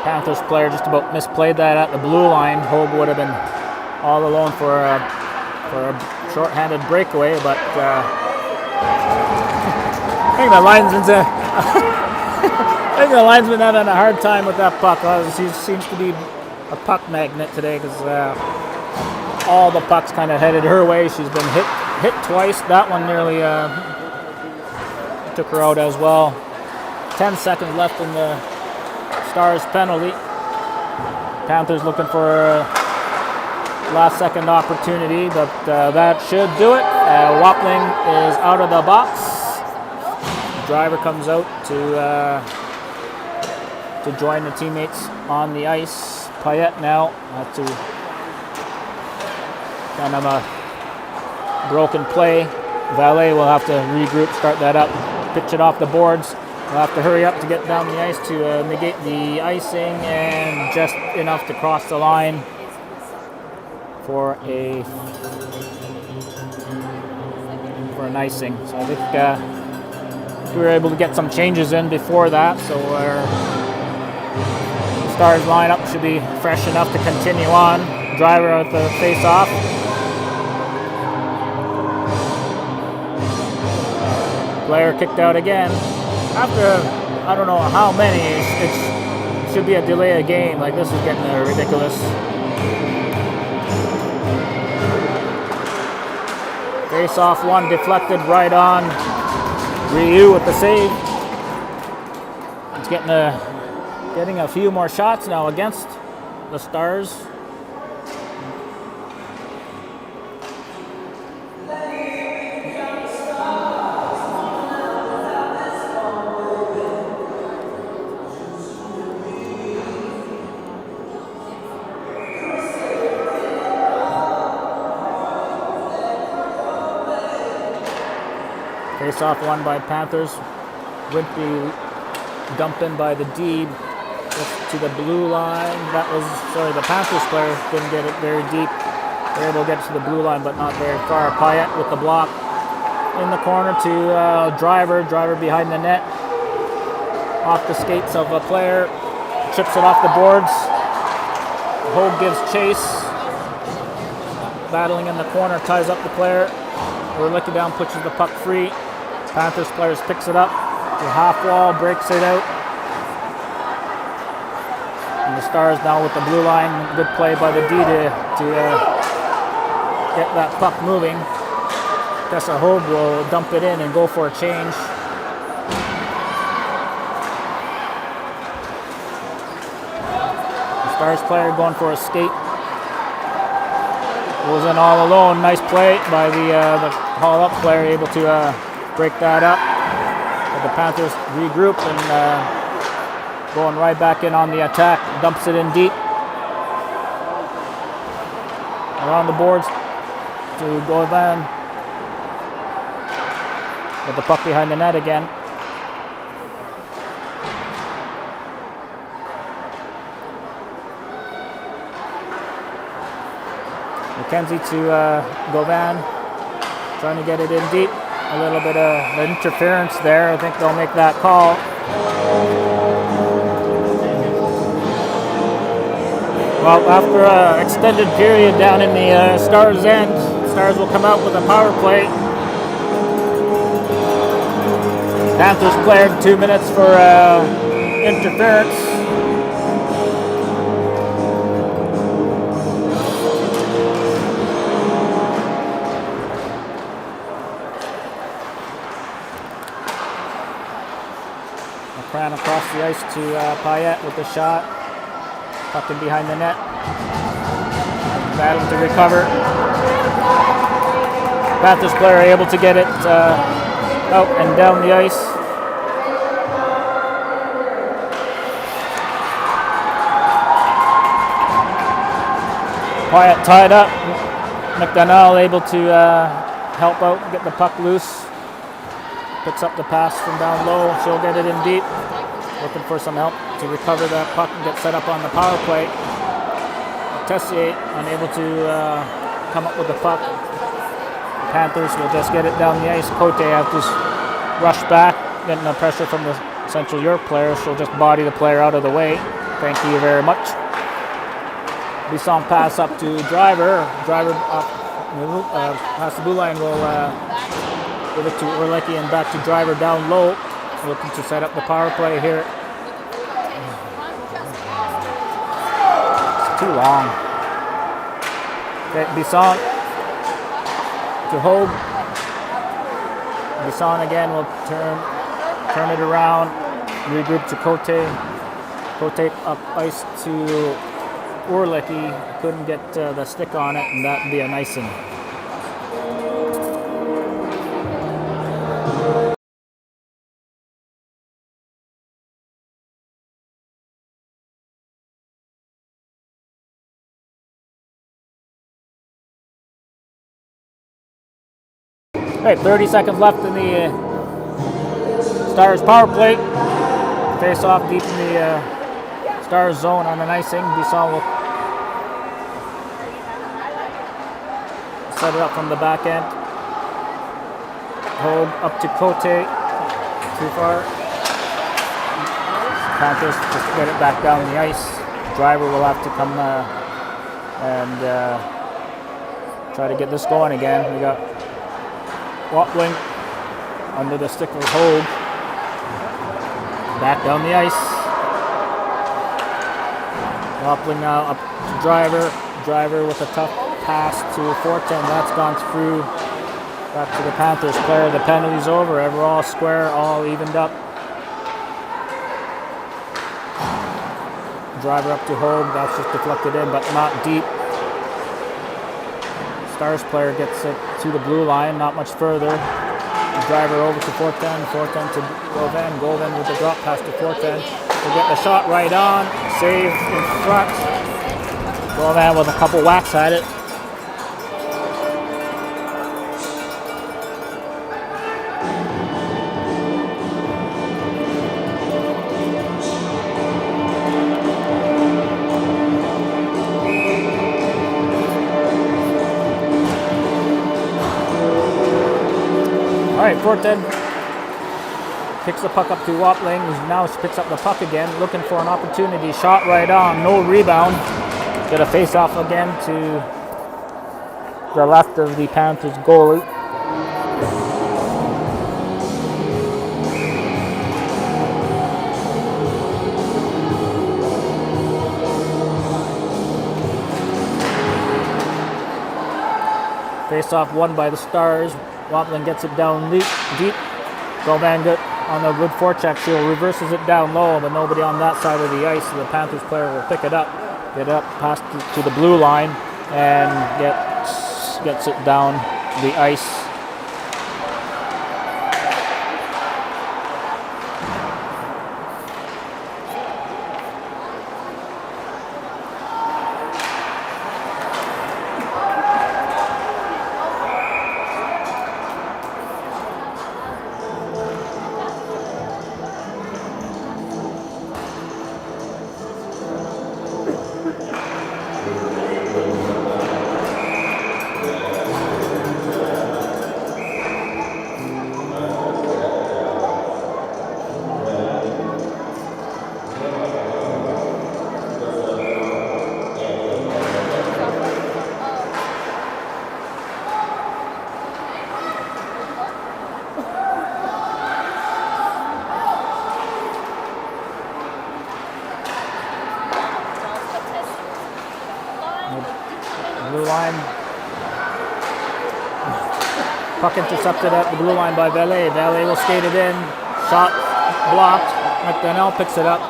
Panthers player just about misplayed that at the blue line. Hogue would have been all alone for a short-handed breakaway, but I think the linesman's having a hard time with that puck. He seems to be a puck magnet today because all the pucks kind of headed her way. She's been hit twice. That one nearly took her out as well. 10 seconds left in the Stars penalty. Panthers looking for a last-second opportunity, but that should do it. Watling is out of the box. Driver comes out to join the teammates on the ice. Payette now has to kind of a broken play. Valet will have to regroup, start that up, pitch it off the boards. We'll have to hurry up to get down the ice to negate the icing, and just enough to cross the line for an icing. So I think we were able to get some changes in before that, so our Stars lineup should be fresh enough to continue on. Driver at the face-off. Player kicked out again. After, I don't know how many, it should be a delay of game. Like, this is getting ridiculous. Face-off one deflected right on. Ryu with the save. It's getting a few more shots now against the Stars. Face off won by Panthers. Wimpy dumped in by the D to the blue line. The Panthers player didn't get it very deep. They were able to get to the blue line, but not very far. Payette with the block in the corner to Driver. Driver behind the net. Off the skates of a player. Chips it off the boards. Hogue gives chase. Battling in the corner, ties up the player. Urlicki down, pushes the puck free. Panthers players picks it up. The half wall, breaks it out. And the Stars now with the blue line. Good play by the D to get that puck moving. Tessa Hogue will dump it in and go for a change. The Stars player going for a skate. Goes in all alone. Nice play by the haul-up player, able to break that up. But the Panthers regroup and going right back in on the attack. Dumps it in deep. Around the boards to Govan. With the puck behind the net again. McKenzie to Govan, trying to get it in deep. A little bit of interference there. I think they'll make that call. Well, after an extended period down in the Stars' end, Stars will come out with a power play. Panthers cleared 2 minutes for interference. Ran across the ice to Payette with the shot. Puck in behind the net. Battling to recover. Panthers player able to get it out and down the ice. Payette tied up. McDonald able to help out, get the puck loose. Picks up the pass from down low. She'll get it in deep. Looking for some help to recover that puck and get set up on the power play. Tessier unable to come up with the puck. The Panthers will just get it down the ice. Cote has to rush back, getting the pressure from the Central York player. She'll just body the player out of the way. Thank you very much. Bisson pass up to Driver. Driver up past the blue line will give it to Urlicki and back to Driver down low. Looking to set up the power play here. It's too long. Okay, Bisson to Hogue. Bisson again will turn it around. Regroup to Cote. Cote up ice to Urlicki. Couldn't get the stick on it, and that'd be an icing. Okay, 30 seconds left in the Stars power play. Face off deep in the Stars zone on an icing. Bisson will set it up from the back end. Hold up to Cote. Too far. Panthers just get it back down the ice. Driver will have to come and try to get this going again. We got Watling under the stick of Hogue. Back down the ice. Watling now up to Driver. Driver with a tough pass to Fortin. That's gone through. Back to the Panthers player. The penalty's over. We're all square, all evened up. Driver up to Hogue. That's just deflected in, but not deep. Stars player gets it to the blue line, not much further. The Driver over to Fortin. Fortin to Govan. Govan with the drop pass to Fortin. We'll get the shot right on. Save in front. Govan with a couple whacks at it. right, Fortin picks the puck up to Watling, who now picks up the puck again, looking for an opportunity. Shot right on, no rebound. Get a face-off again to the left of the Panthers goalie. Face-off won by the Stars. Watling gets it down deep. Govan on a good forecheck seal, reverses it down low, but nobody on that side of the ice. So the Panthers player will pick it up, get it up past to the blue line, and gets it down the ice. Blue line. Puck intercepted at the blue line by Valet. Valet will skate it in. Shot blocked. McDonnell picks it up.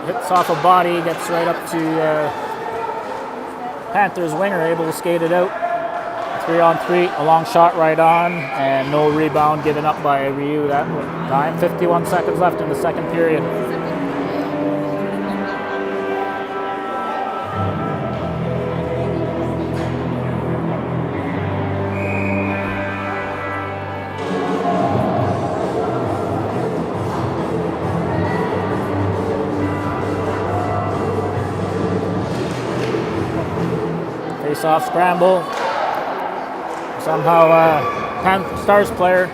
Hits off a body. Gets right up to Panthers winger. Able to skate it out. 3-on-3. A long shot right on. And no rebound given up by Ryu that time. 51 seconds left in the second period. Face-off scramble. Somehow Panthers player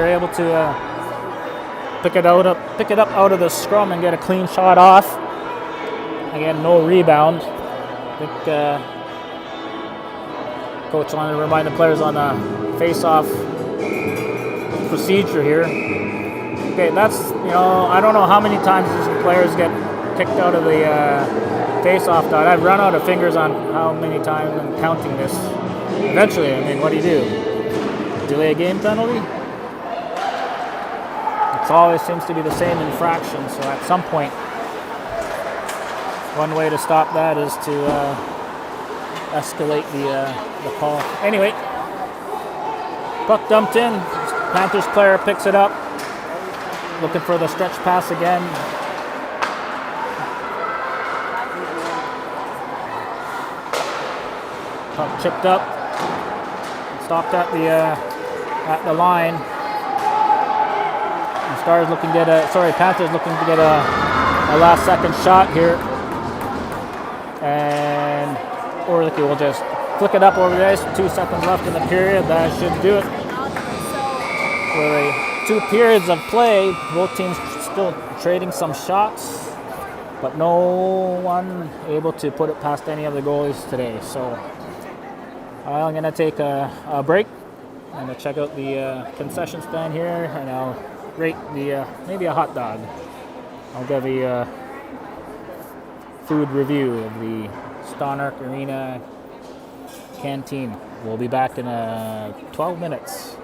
able to pick it up out of the scrum and get a clean shot off. Again, no rebound. I think coach wanted to remind the players on the face-off procedure here. Okay, that's, I don't know how many times these players get kicked out of the face-off dot. I've run out of fingers on how many times I'm counting this. Eventually, what do you do? Delay a game penalty? It always seems to be the same infraction, so at some point, one way to stop that is to escalate the call. Anyway, puck dumped in. Panthers player picks it up, looking for the stretch pass again. Puck chipped up, stopped at the line. Panthers looking to get a last second shot here, and Orlicky will just flick it up over the ice. 2 seconds left in the period. That should do it. For 2 periods of play, both teams still trading some shots, but no one able to put it past any of the goalies today. So I'm going to take a break. I'm going to check out the concession stand here, and I'll rate maybe a hot dog. I'll give a food review of the Steinhardt Arena canteen. We'll be back in 12 minutes.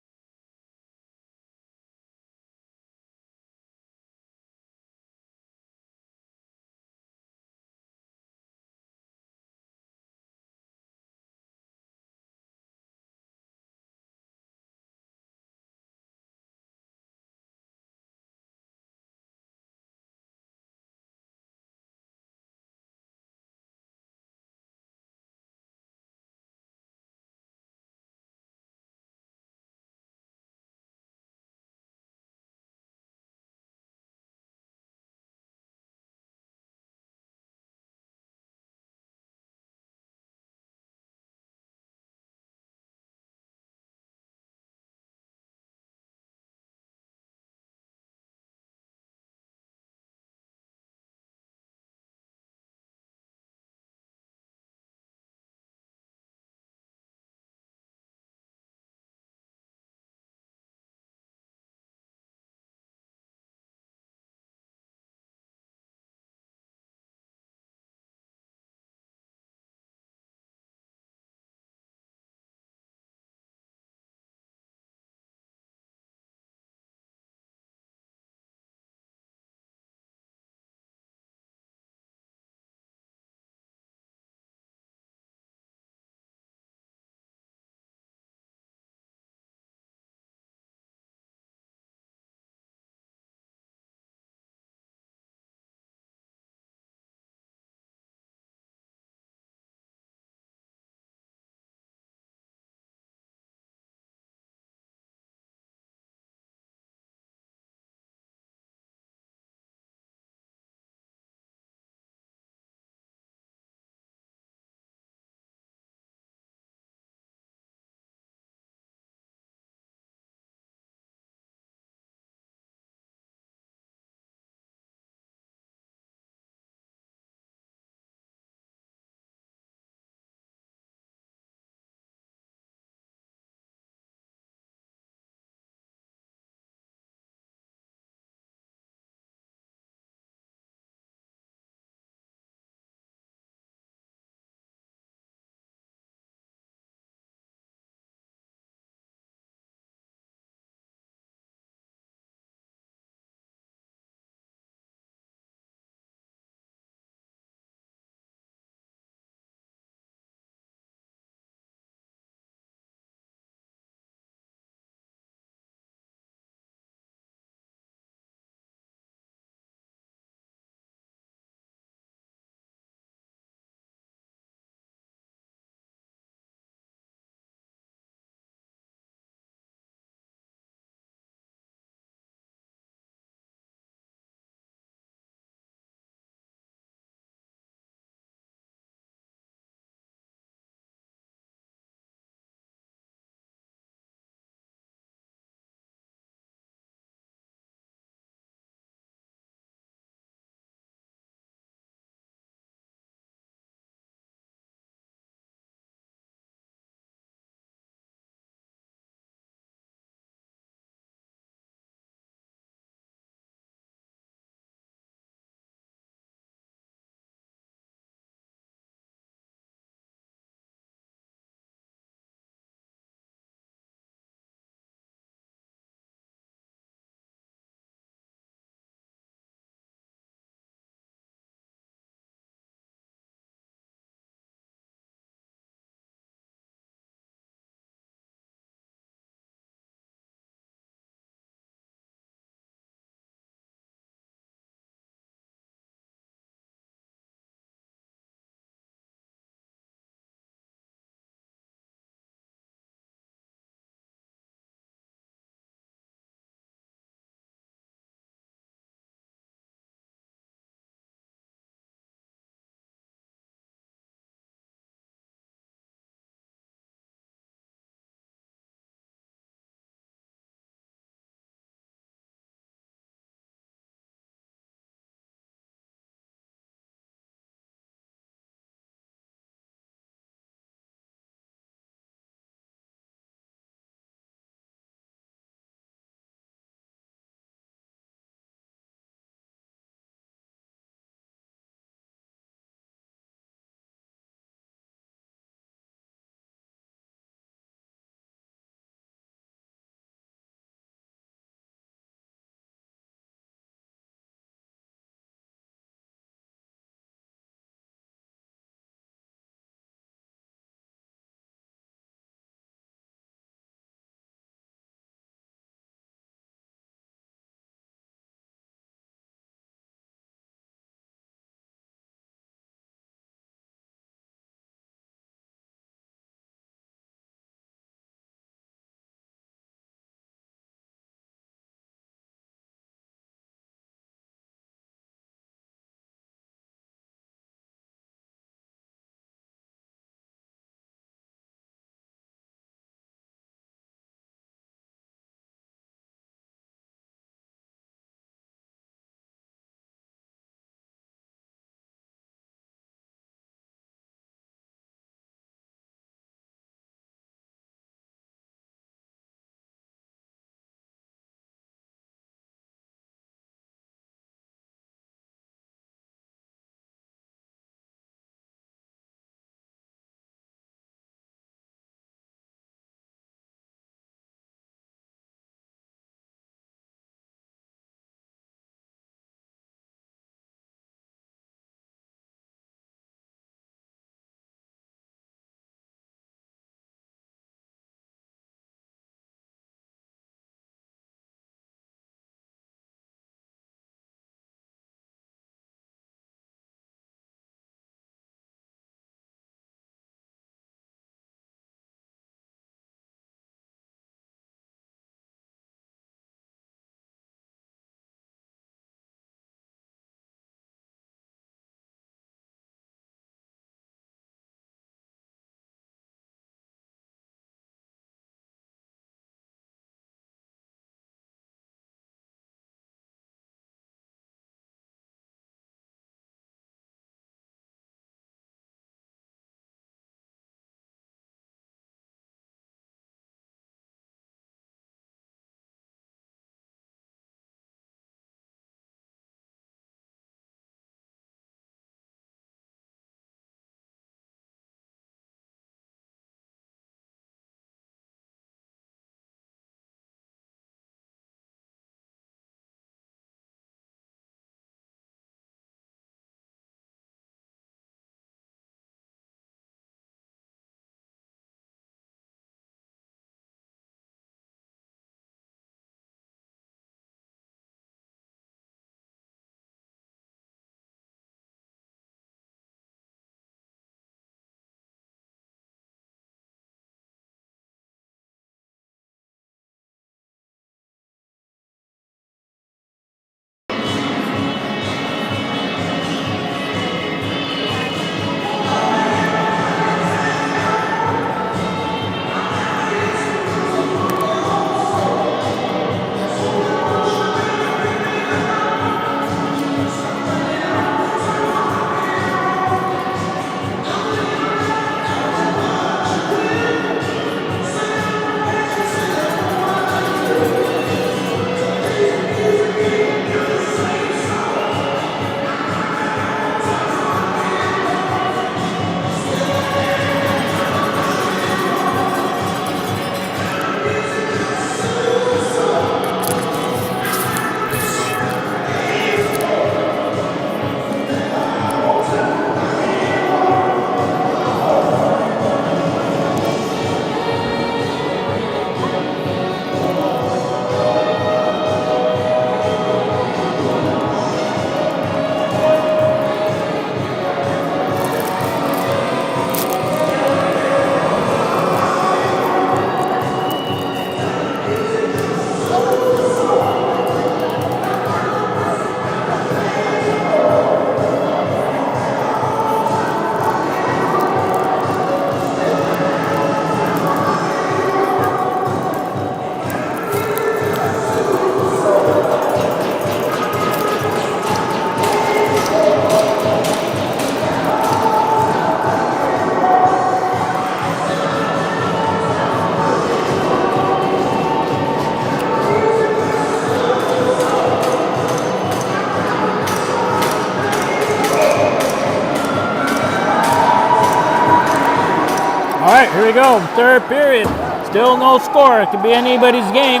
Here we go, third period. Still no score. It could be anybody's game.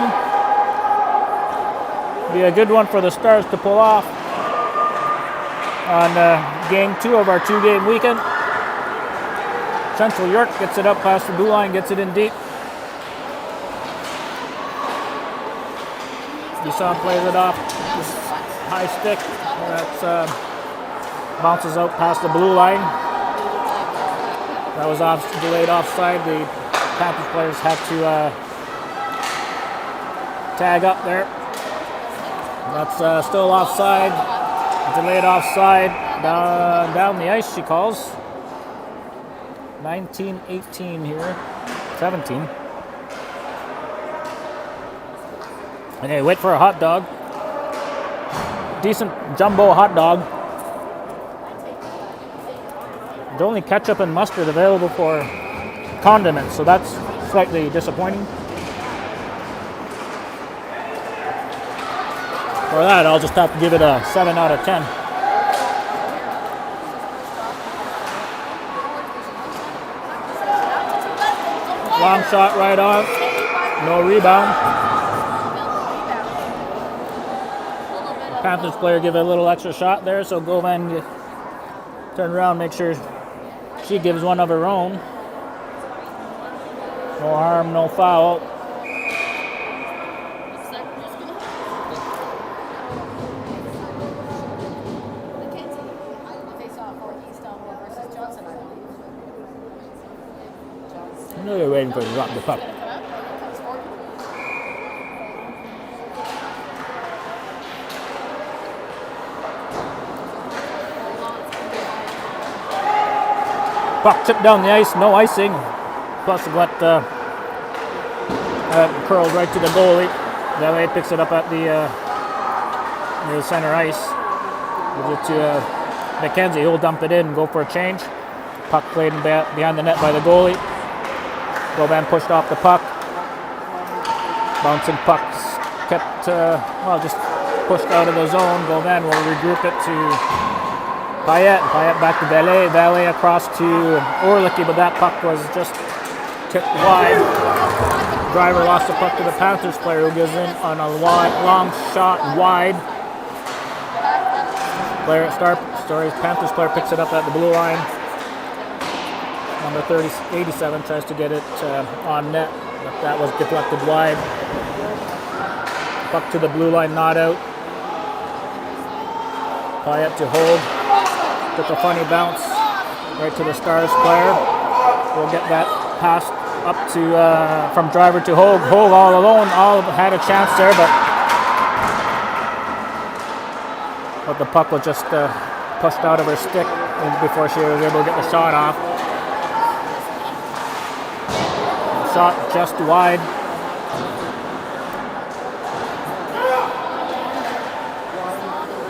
Be a good one for the Stars to pull off on game 2 of our 2-game weekend. Central York gets it up past the blue line, gets it in deep. Dusan plays it off. This high stick. That bounces out past the blue line. That was delayed offside. The Panthers players had to tag up there. That's still offside. Delayed offside. Down the ice, she calls. 19-18 here. 17. Okay, wait for a hot dog. Decent jumbo hot dog. There's only ketchup and mustard available for condiments, so that's slightly disappointing. For that, I'll just have to give it a 7 out of 10. Long shot right on. No rebound. Panthers player give it a little extra shot there, so Govan turn around, make sure she gives one of her own. No harm, no foul. I know they're waiting for him to drop the puck. Puck chipped down the ice, no icing. Plus it went curled right to the goalie. That way picks it up at the near the center ice. Gives it to McKenzie. He'll dump it in and go for a change. Puck played behind the net by the goalie. Govan pushed off the puck. Bouncing pucks kept, just pushed out of the zone. Govan will regroup it to Payet. Payet back to Valet. Valet across to Orlicky, but that puck was just tipped wide. Driver lost the puck to the Panthers player, who gives in on a long shot wide. Panthers player picks it up at the blue line. Number 87 tries to get it on net, but that was deflected wide. Puck to the blue line, not out. Payet to hold. Took a funny bounce right to the Stars player. We'll get that pass up to from driver to Hogue. Hogue all alone, all had a chance there, but the puck was just pushed out of her stick before she was able to get the shot off. Shot just wide.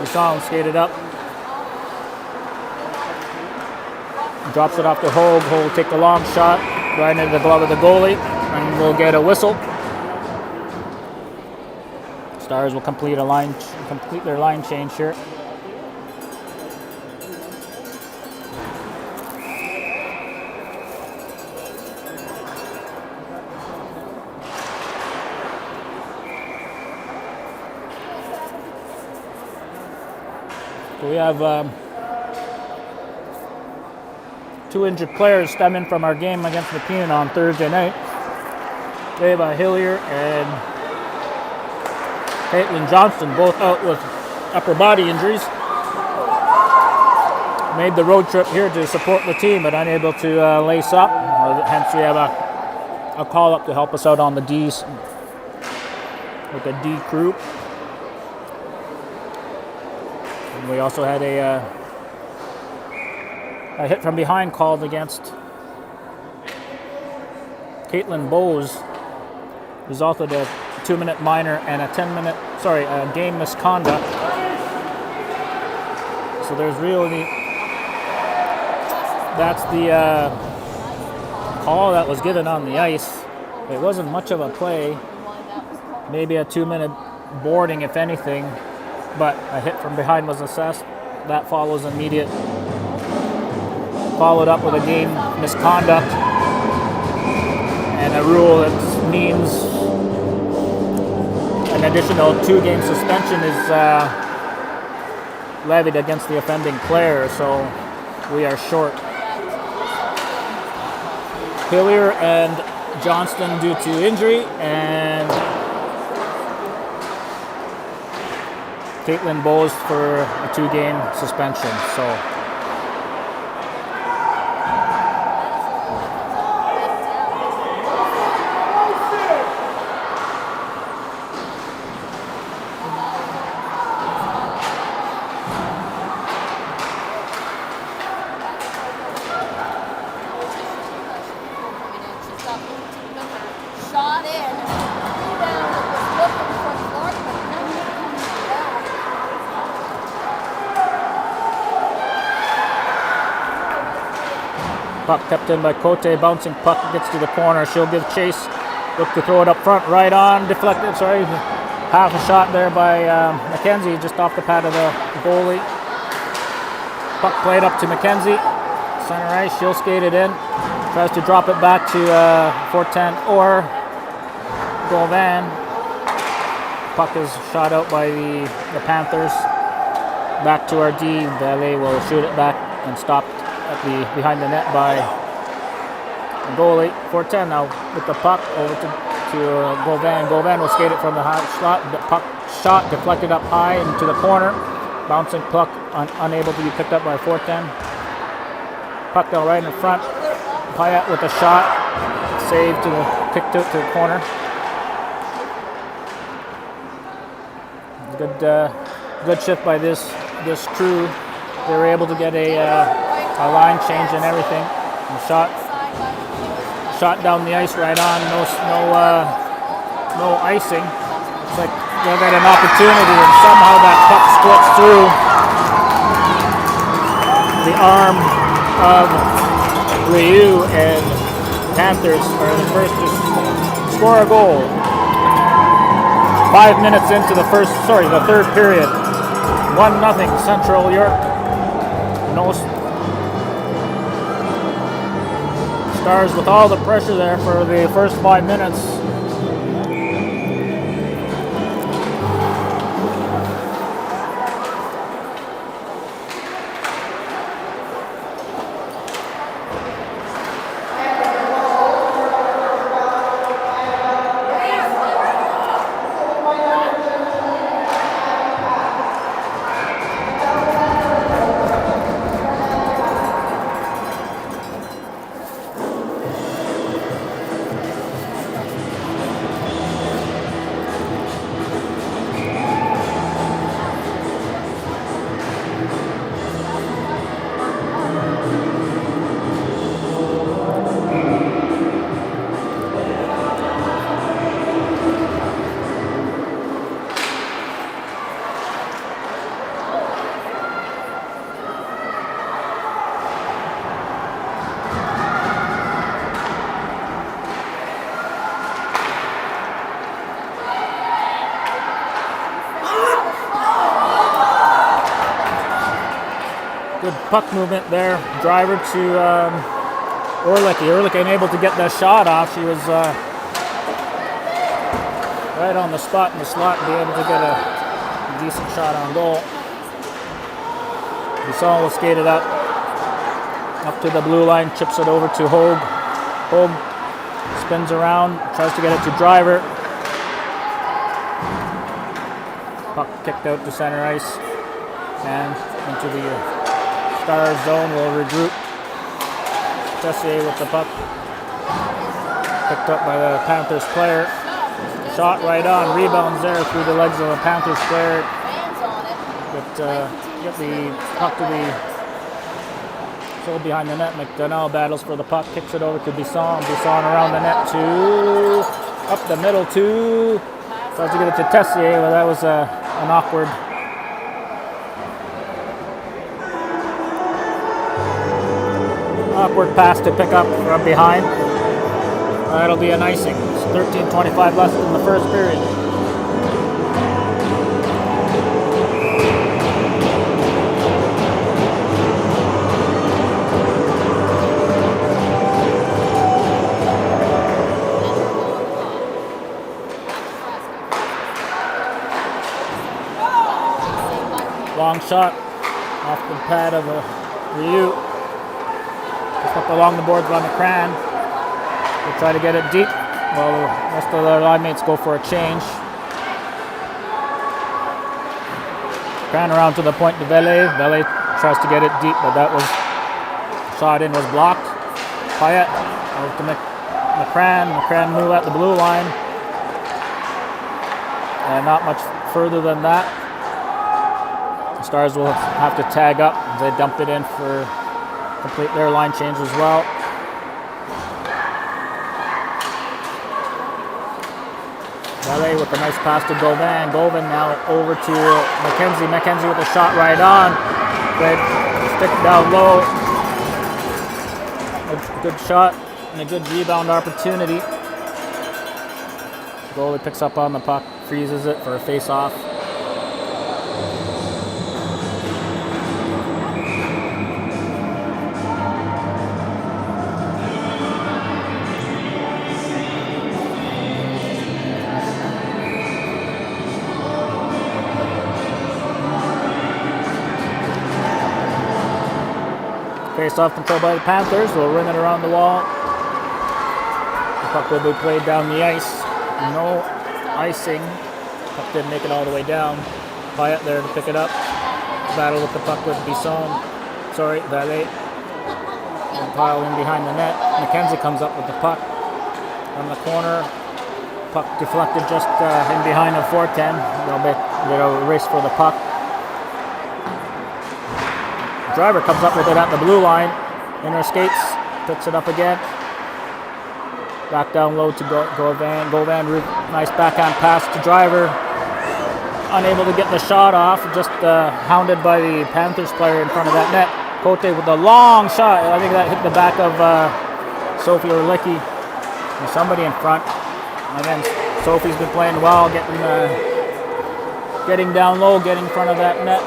You saw him skated up. Drops it off to Hogue. Hogue will take the long shot right into the glove of the goalie, and we'll get a whistle. Stars will complete their line change here. So we have 2 injured players stemming from our game against Nepean on Thursday night. Ava Hillier and Caitlin Johnston, both out with upper body injuries. Made the road trip here to support the team, but unable to lace up. Hence we have a call up to help us out on the D's with the D crew. And we also had a hit from behind called against Caitlin Bowes, resulted in a 2-minute minor and a game misconduct. So there's really, that's the call that was given on the ice. It wasn't much of a play, maybe a 2-minute boarding if anything, but a hit from behind was assessed. That follows immediate, followed up with a game misconduct. and a rule that means an additional 2-game suspension is levied against the offending player, so we are short. Hillier and Johnston due to injury, and Caitlin Bowes for a 2-game suspension. So puck kept in by Cote, bouncing puck gets to the corner. She'll give chase, look to throw it up front, right on, deflected, half a shot there by McKenzie, just off the pad of the goalie. Puck played up to McKenzie, center ice, she'll skate it in, tries to drop it back to Fortin or Gauvin. Puck is shot out by the Panthers, back to our D. Valet will shoot it back and stop behind the net by the goalie. Fortin now with the puck over to Gauvin. Gauvin will skate it from the high slot. The puck shot deflected up high into the corner. Bouncing puck unable to be picked up by Fortin. Puck down right in front. Payette with a shot. Saved kicked out to the corner. Good shift by this crew. They were able to get a line change and everything. And shot down the ice right on. No icing. It's like they'll get an opportunity, and somehow that puck splits through the arm of Liu, and Panthers are the first to score a goal. 5 minutes into the third period. 1-0 Central York. No Stars with all the pressure there for the first 5 minutes. Good puck movement there. Driver to Orlicki. Orlicki unable to get that shot off. She was right on the spot in the slot, be able to get a decent shot on goal. Bisson will skate it up to the blue line, chips it over to Hogue. Hogue spins around, tries to get it to Driver. Puck kicked out to center ice and into the Stars zone. Will regroup. Tessier with the puck. Picked up by the Panthers player. Shot right on. Rebounds there through the legs of the Panthers player. Get the puck to the sold behind the net. McDonnell battles for the puck. Kicks it over to Bisson. Bisson around the net to up the middle to tries to get it to Tessier, but that was an awkward pass to pick up from behind. That'll be an icing. It's 13:25 left in the first period. Long shot off the pad of Ryu. Just up along the boards on McCran. They try to get it deep while the rest of their line mates go for a change. McCran around to the point to Vele. Vele tries to get it deep, but that was shot in, was blocked. Payet over to McCran. McCran move at the blue line. And not much further than that. The Stars will have to tag up as they dump it in for complete their line change as well. Vele with a nice pass to Govan. Govan now over to McKenzie. McKenzie with a shot right on. Good stick down low. A good shot and a good rebound opportunity. Goalie picks up on the puck, freezes it for a face-off. Face-off controlled by the Panthers. We'll rim it around the wall. The puck will be played down the ice. No icing. Puck didn't make it all the way down. Payet there to pick it up. Battle with the puck with Bisson. Sorry, Vele. And pile in behind the net. McKenzie comes up with the puck from the corner. Puck deflected just in behind of 410. They'll race for the puck. Driver comes up with it at the blue line. Inner skates, picks it up again. Back down low to Govan. Govan, nice backhand pass to Driver. Unable to get the shot off, just hounded by the Panthers player in front of that net. Cote with a long shot. I think that hit the back of Sophie Orlicki. There's somebody in front. Again, Sophie's been playing well, getting down low, getting in front of that net.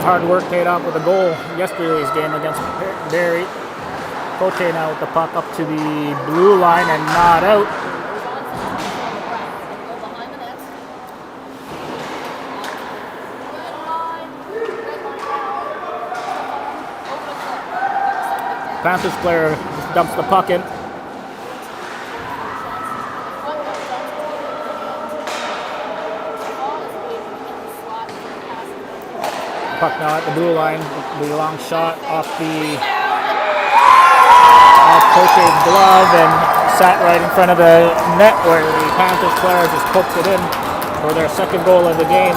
Hard work paid off with a goal yesterday's game against Barrie. Cote now with the puck up to the blue line and not out. Panthers player just dumps the puck in. Puck now at the blue line. The long shot off Cote's glove and sat right in front of the net where the Panthers player just poked it in for their second goal of the game.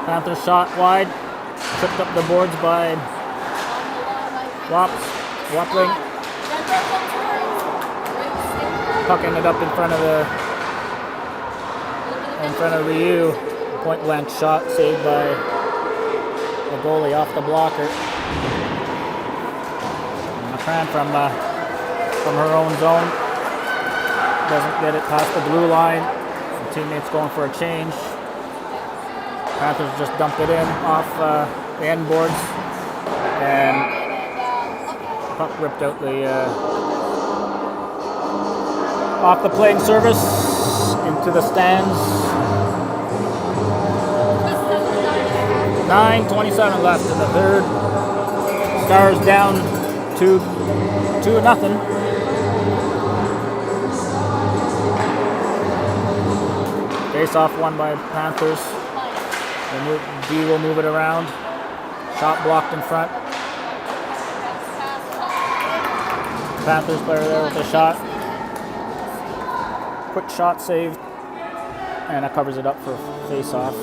Panthers shot wide, tripped up the boards by Wapling. Puck ended up in front of Ryu. Point blank shot saved by the goalie off the blocker. McCran from her own zone doesn't get it past the blue line. The teammates going for a change. Panthers just dumped it in off the end boards, and puck ripped out off the playing surface into the stands. 9:27 left in the third. Stars down 2-0. Face off won by Panthers. D will move it around. Shot blocked in front. Panthers player there with a shot. Quick shot saved. And that covers it up for face off.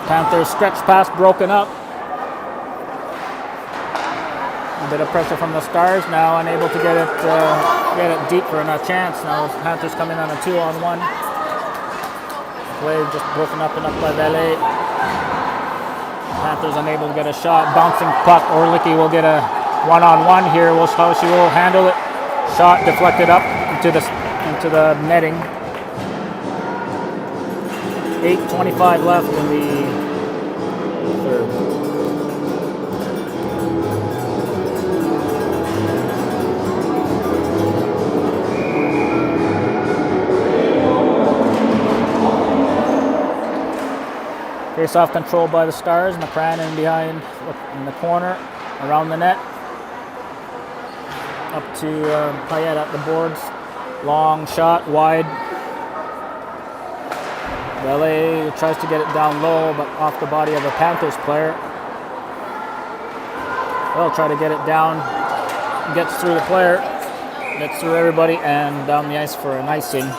Panthers stretch pass broken up. A bit of pressure from the Stars. Now unable to get it deep for a chance. Now Panthers coming on a 2-on-1. Play just broken up and up by Valet. Panthers unable to get a shot. Bouncing puck. Orlicki will get a 1-on-1 here. How she will handle it. Shot deflected up into the netting. 8:25 left in the third. Face-off controlled by the Stars. McCran in behind in the corner, around the net. Up to Payette at the boards. Long shot, wide. Valet tries to get it down low, but off the body of a Panthers player. They'll try to get it down. Gets through the player, gets through everybody, and down the ice for an icing.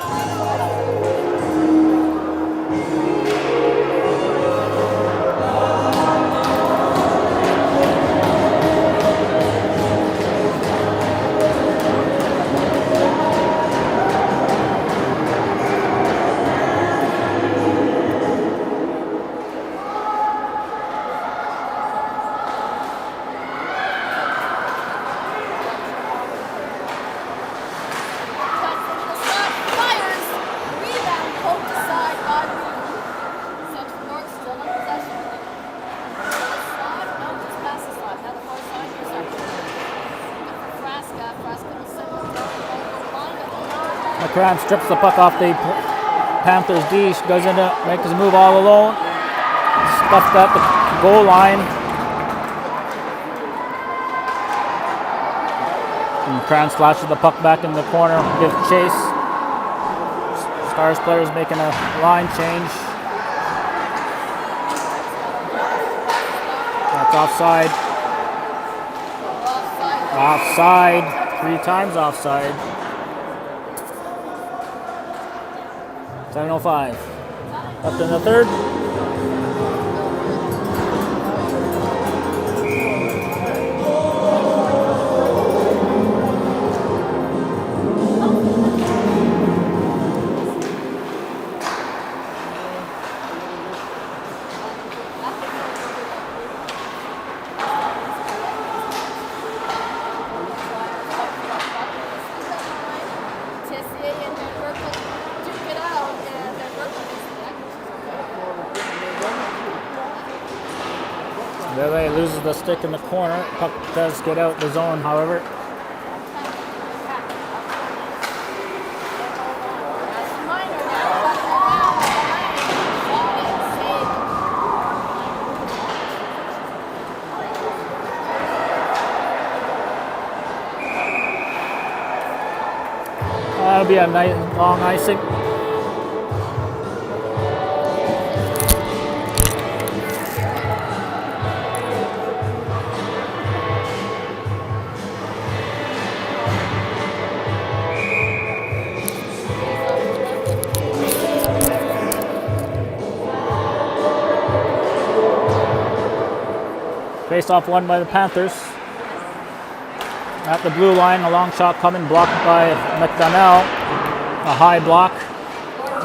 McCran strips the puck off the Panthers D. She goes into makes his move all alone. Stuffed at the goal line. And McCran slashes the puck back in the corner, gives chase. Stars players making a line change. That's offside. Offside. 3 times offside. 7:05 left in the third. Valet loses the stick in the corner. Puck does get out the zone, however. That'll be a nice long icing. Face-off won by the Panthers. At the blue line, a long shot coming, blocked by McDonnell. A high block,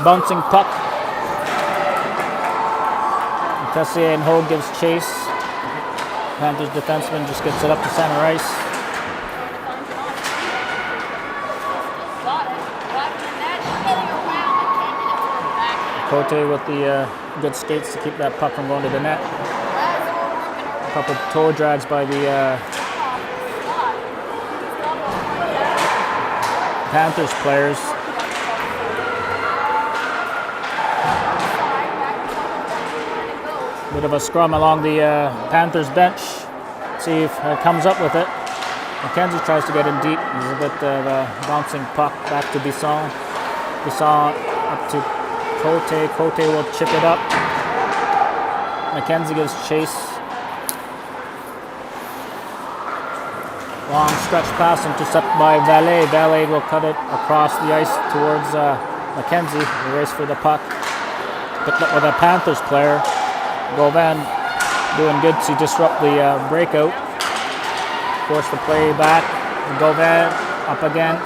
bouncing puck. Tessier and Hogue gives chase. Panthers defenseman just gets it up to center ice. Cote with the good skates to keep that puck from going to the net. A couple toe drags by the Panthers players. Bit of a scrum along the Panthers bench. See if it comes up with it. McKenzie tries to get in deep. There's a bit of a bouncing puck back to Bisson. Bisson up to Cote. Cote will chip it up. McKenzie gives chase. Long stretch pass intercepted by Valet. Valet will cut it across the ice towards McKenzie. The race for the puck. Picked up with a Panthers player. Gauvin doing good to disrupt the breakout. Force the play back. Gauvin up again.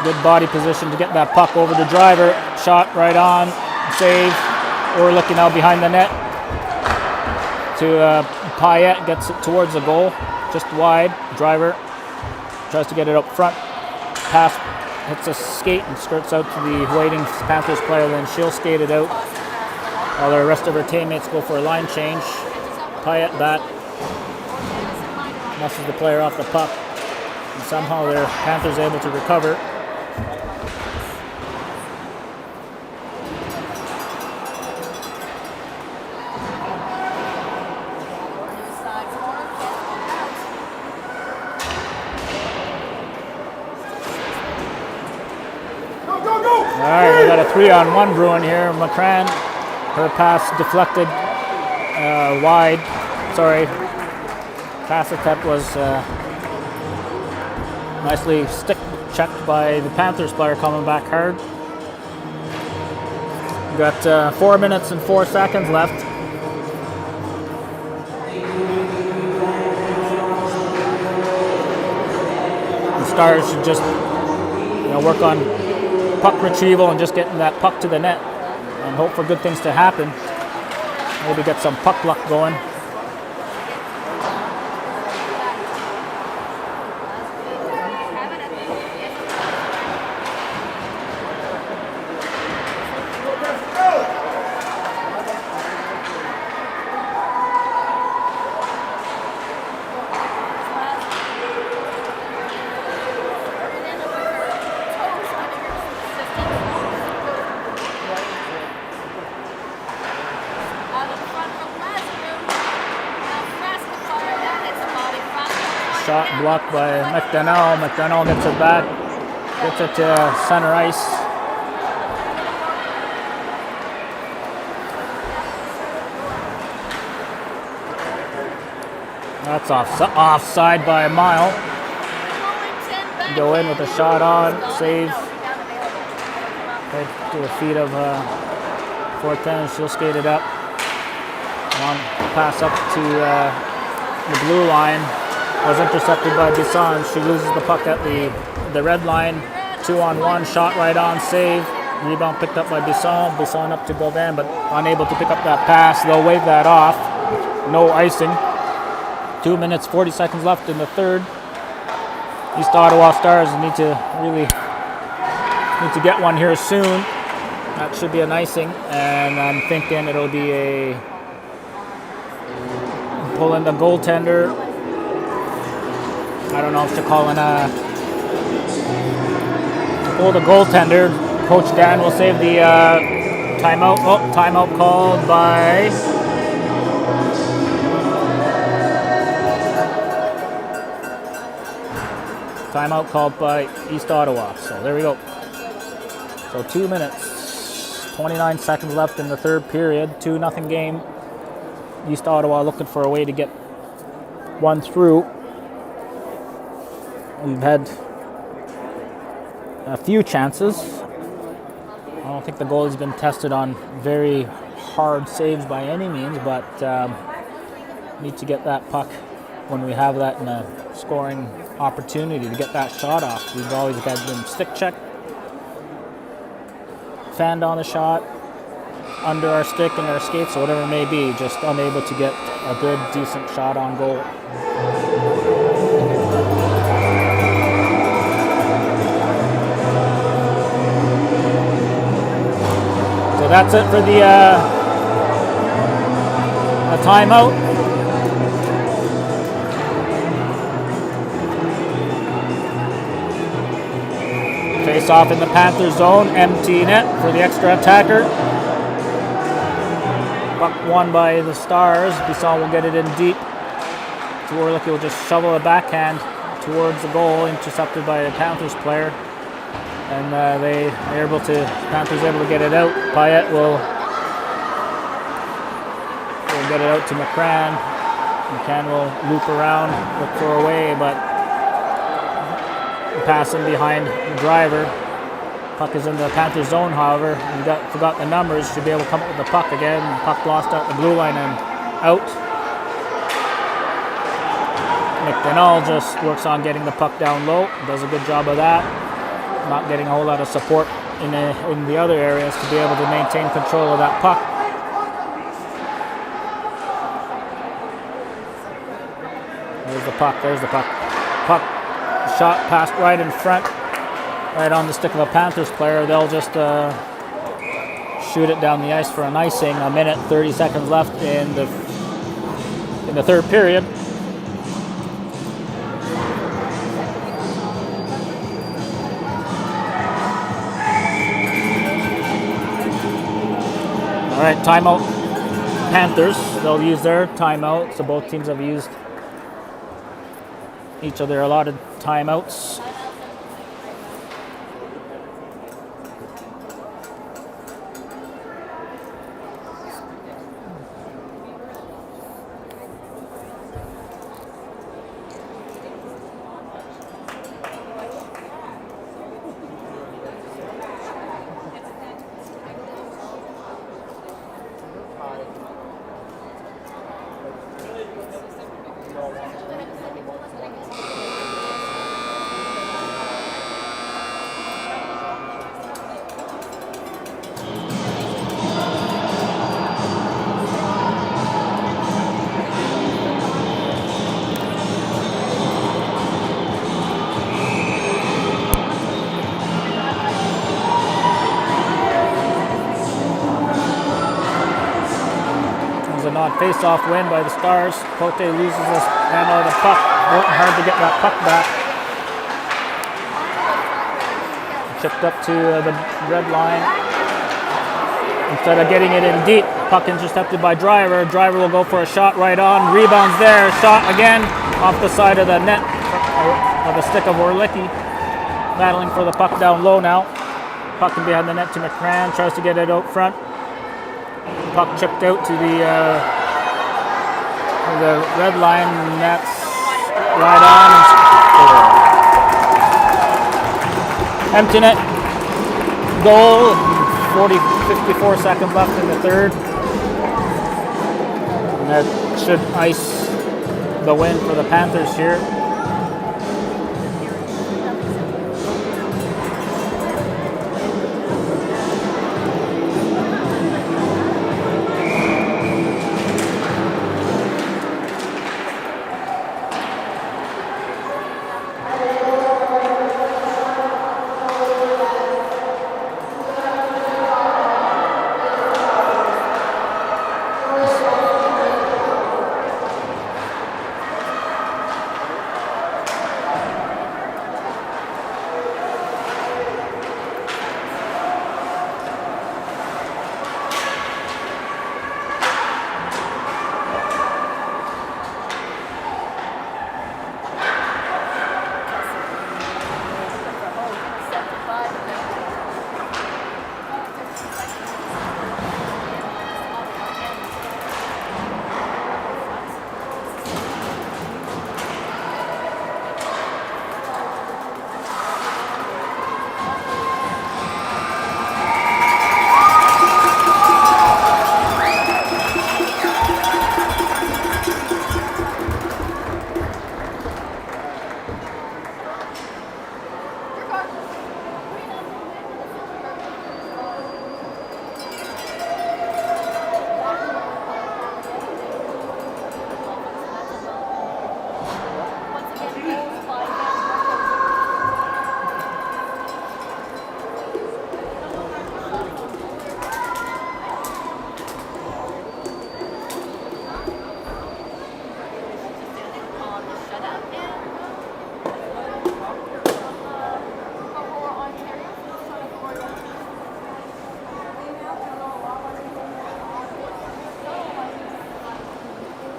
Good body position to get that puck over the driver. Shot right on. Save. We're looking out behind the net. To Payette, gets it towards the goal. Just wide. Driver tries to get it up front. Pass. Hits a skate and skirts out to the waiting Panthers player, then she'll skate it out while the rest of her teammates go for a line change. Payette back. Muscles the player off the puck. And somehow the Panthers able to recover. Alright, we got a 3-on-1 brewing here. McCran, her pass deflected wide. Sorry, pass attempt was nicely stick checked by the Panthers player coming back hard. We got 4 minutes and 4 seconds left. The Stars should just work on puck retrieval and just getting that puck to the net and hope for good things to happen. Maybe get some puck luck going. Shot blocked by McDonough. McDonough gets it back. Gets it to center ice. That's offside by a mile. Go in with a shot on. Save. Right to the feet of Fortin. She'll skate it up. Long pass up to the blue line. Was intercepted by Bisson. She loses the puck at the red line. 2-on-1, shot right on, save. Rebound picked up by Bisson. Bisson up to Gauvin, but unable to pick up that pass. They'll wave that off. No icing. 2 minutes, 40 seconds left in the third. East Ottawa Stars need to get one here soon. That should be an icing, and I'm thinking it'll be a pull in the goaltender. I don't know if to call in a pull the goaltender. Coach Dan will save the timeout. Oh, timeout called by East Ottawa. So there we go. So 2 minutes, 29 seconds left in the third period. 2-0 game. East Ottawa looking for a way to get one through. We've had a few chances. I don't think the goalie's been tested on very hard saves by any means, but need to get that puck when we have that in a scoring opportunity to get that shot off. We've always got them stick check, fanned on the shot, under our stick and our skates or whatever it may be, just unable to get a good, decent shot on goal. So that's it for the timeout. Face off in the Panthers zone, empty net for the extra attacker. Puck won by the Stars. Bisson will get it in deep. Orlicky will just shovel a backhand towards the goal, intercepted by a Panthers player. And Panthers able to get it out. Payette will get it out to McCann. McCann will loop around, look for a way, but passing behind the driver. Puck is in the Panthers zone, however. Forgot the numbers. Should be able to come up with the puck again. Puck lost out the blue line and out. McDonald just works on getting the puck down low. Does a good job of that. Not getting a whole lot of support in the other areas to be able to maintain control of that puck. There's the puck. Puck shot passed right in front, right on the stick of a Panthers player. They'll just shoot it down the ice for an icing. A minute, 30 seconds left in the third period. All right, timeout. Panthers, they'll use their timeout. So both teams have used each of their allotted timeouts. Face-off win by the Stars. Cote loses his handle of the puck. Working hard to get that puck back. Chipped up to the red line. Instead of getting it in deep, puck intercepted by Driver. Driver will go for a shot right on. Rebounds there. Shot again off the side of the net of the stick of Orlicky. Battling for the puck down low now. Puck behind the net to McCann. Tries to get it out front. Puck chipped out to the red line, and that's right on. Empty net goal. 54 seconds left in the third. And that should ice the win for the Panthers here.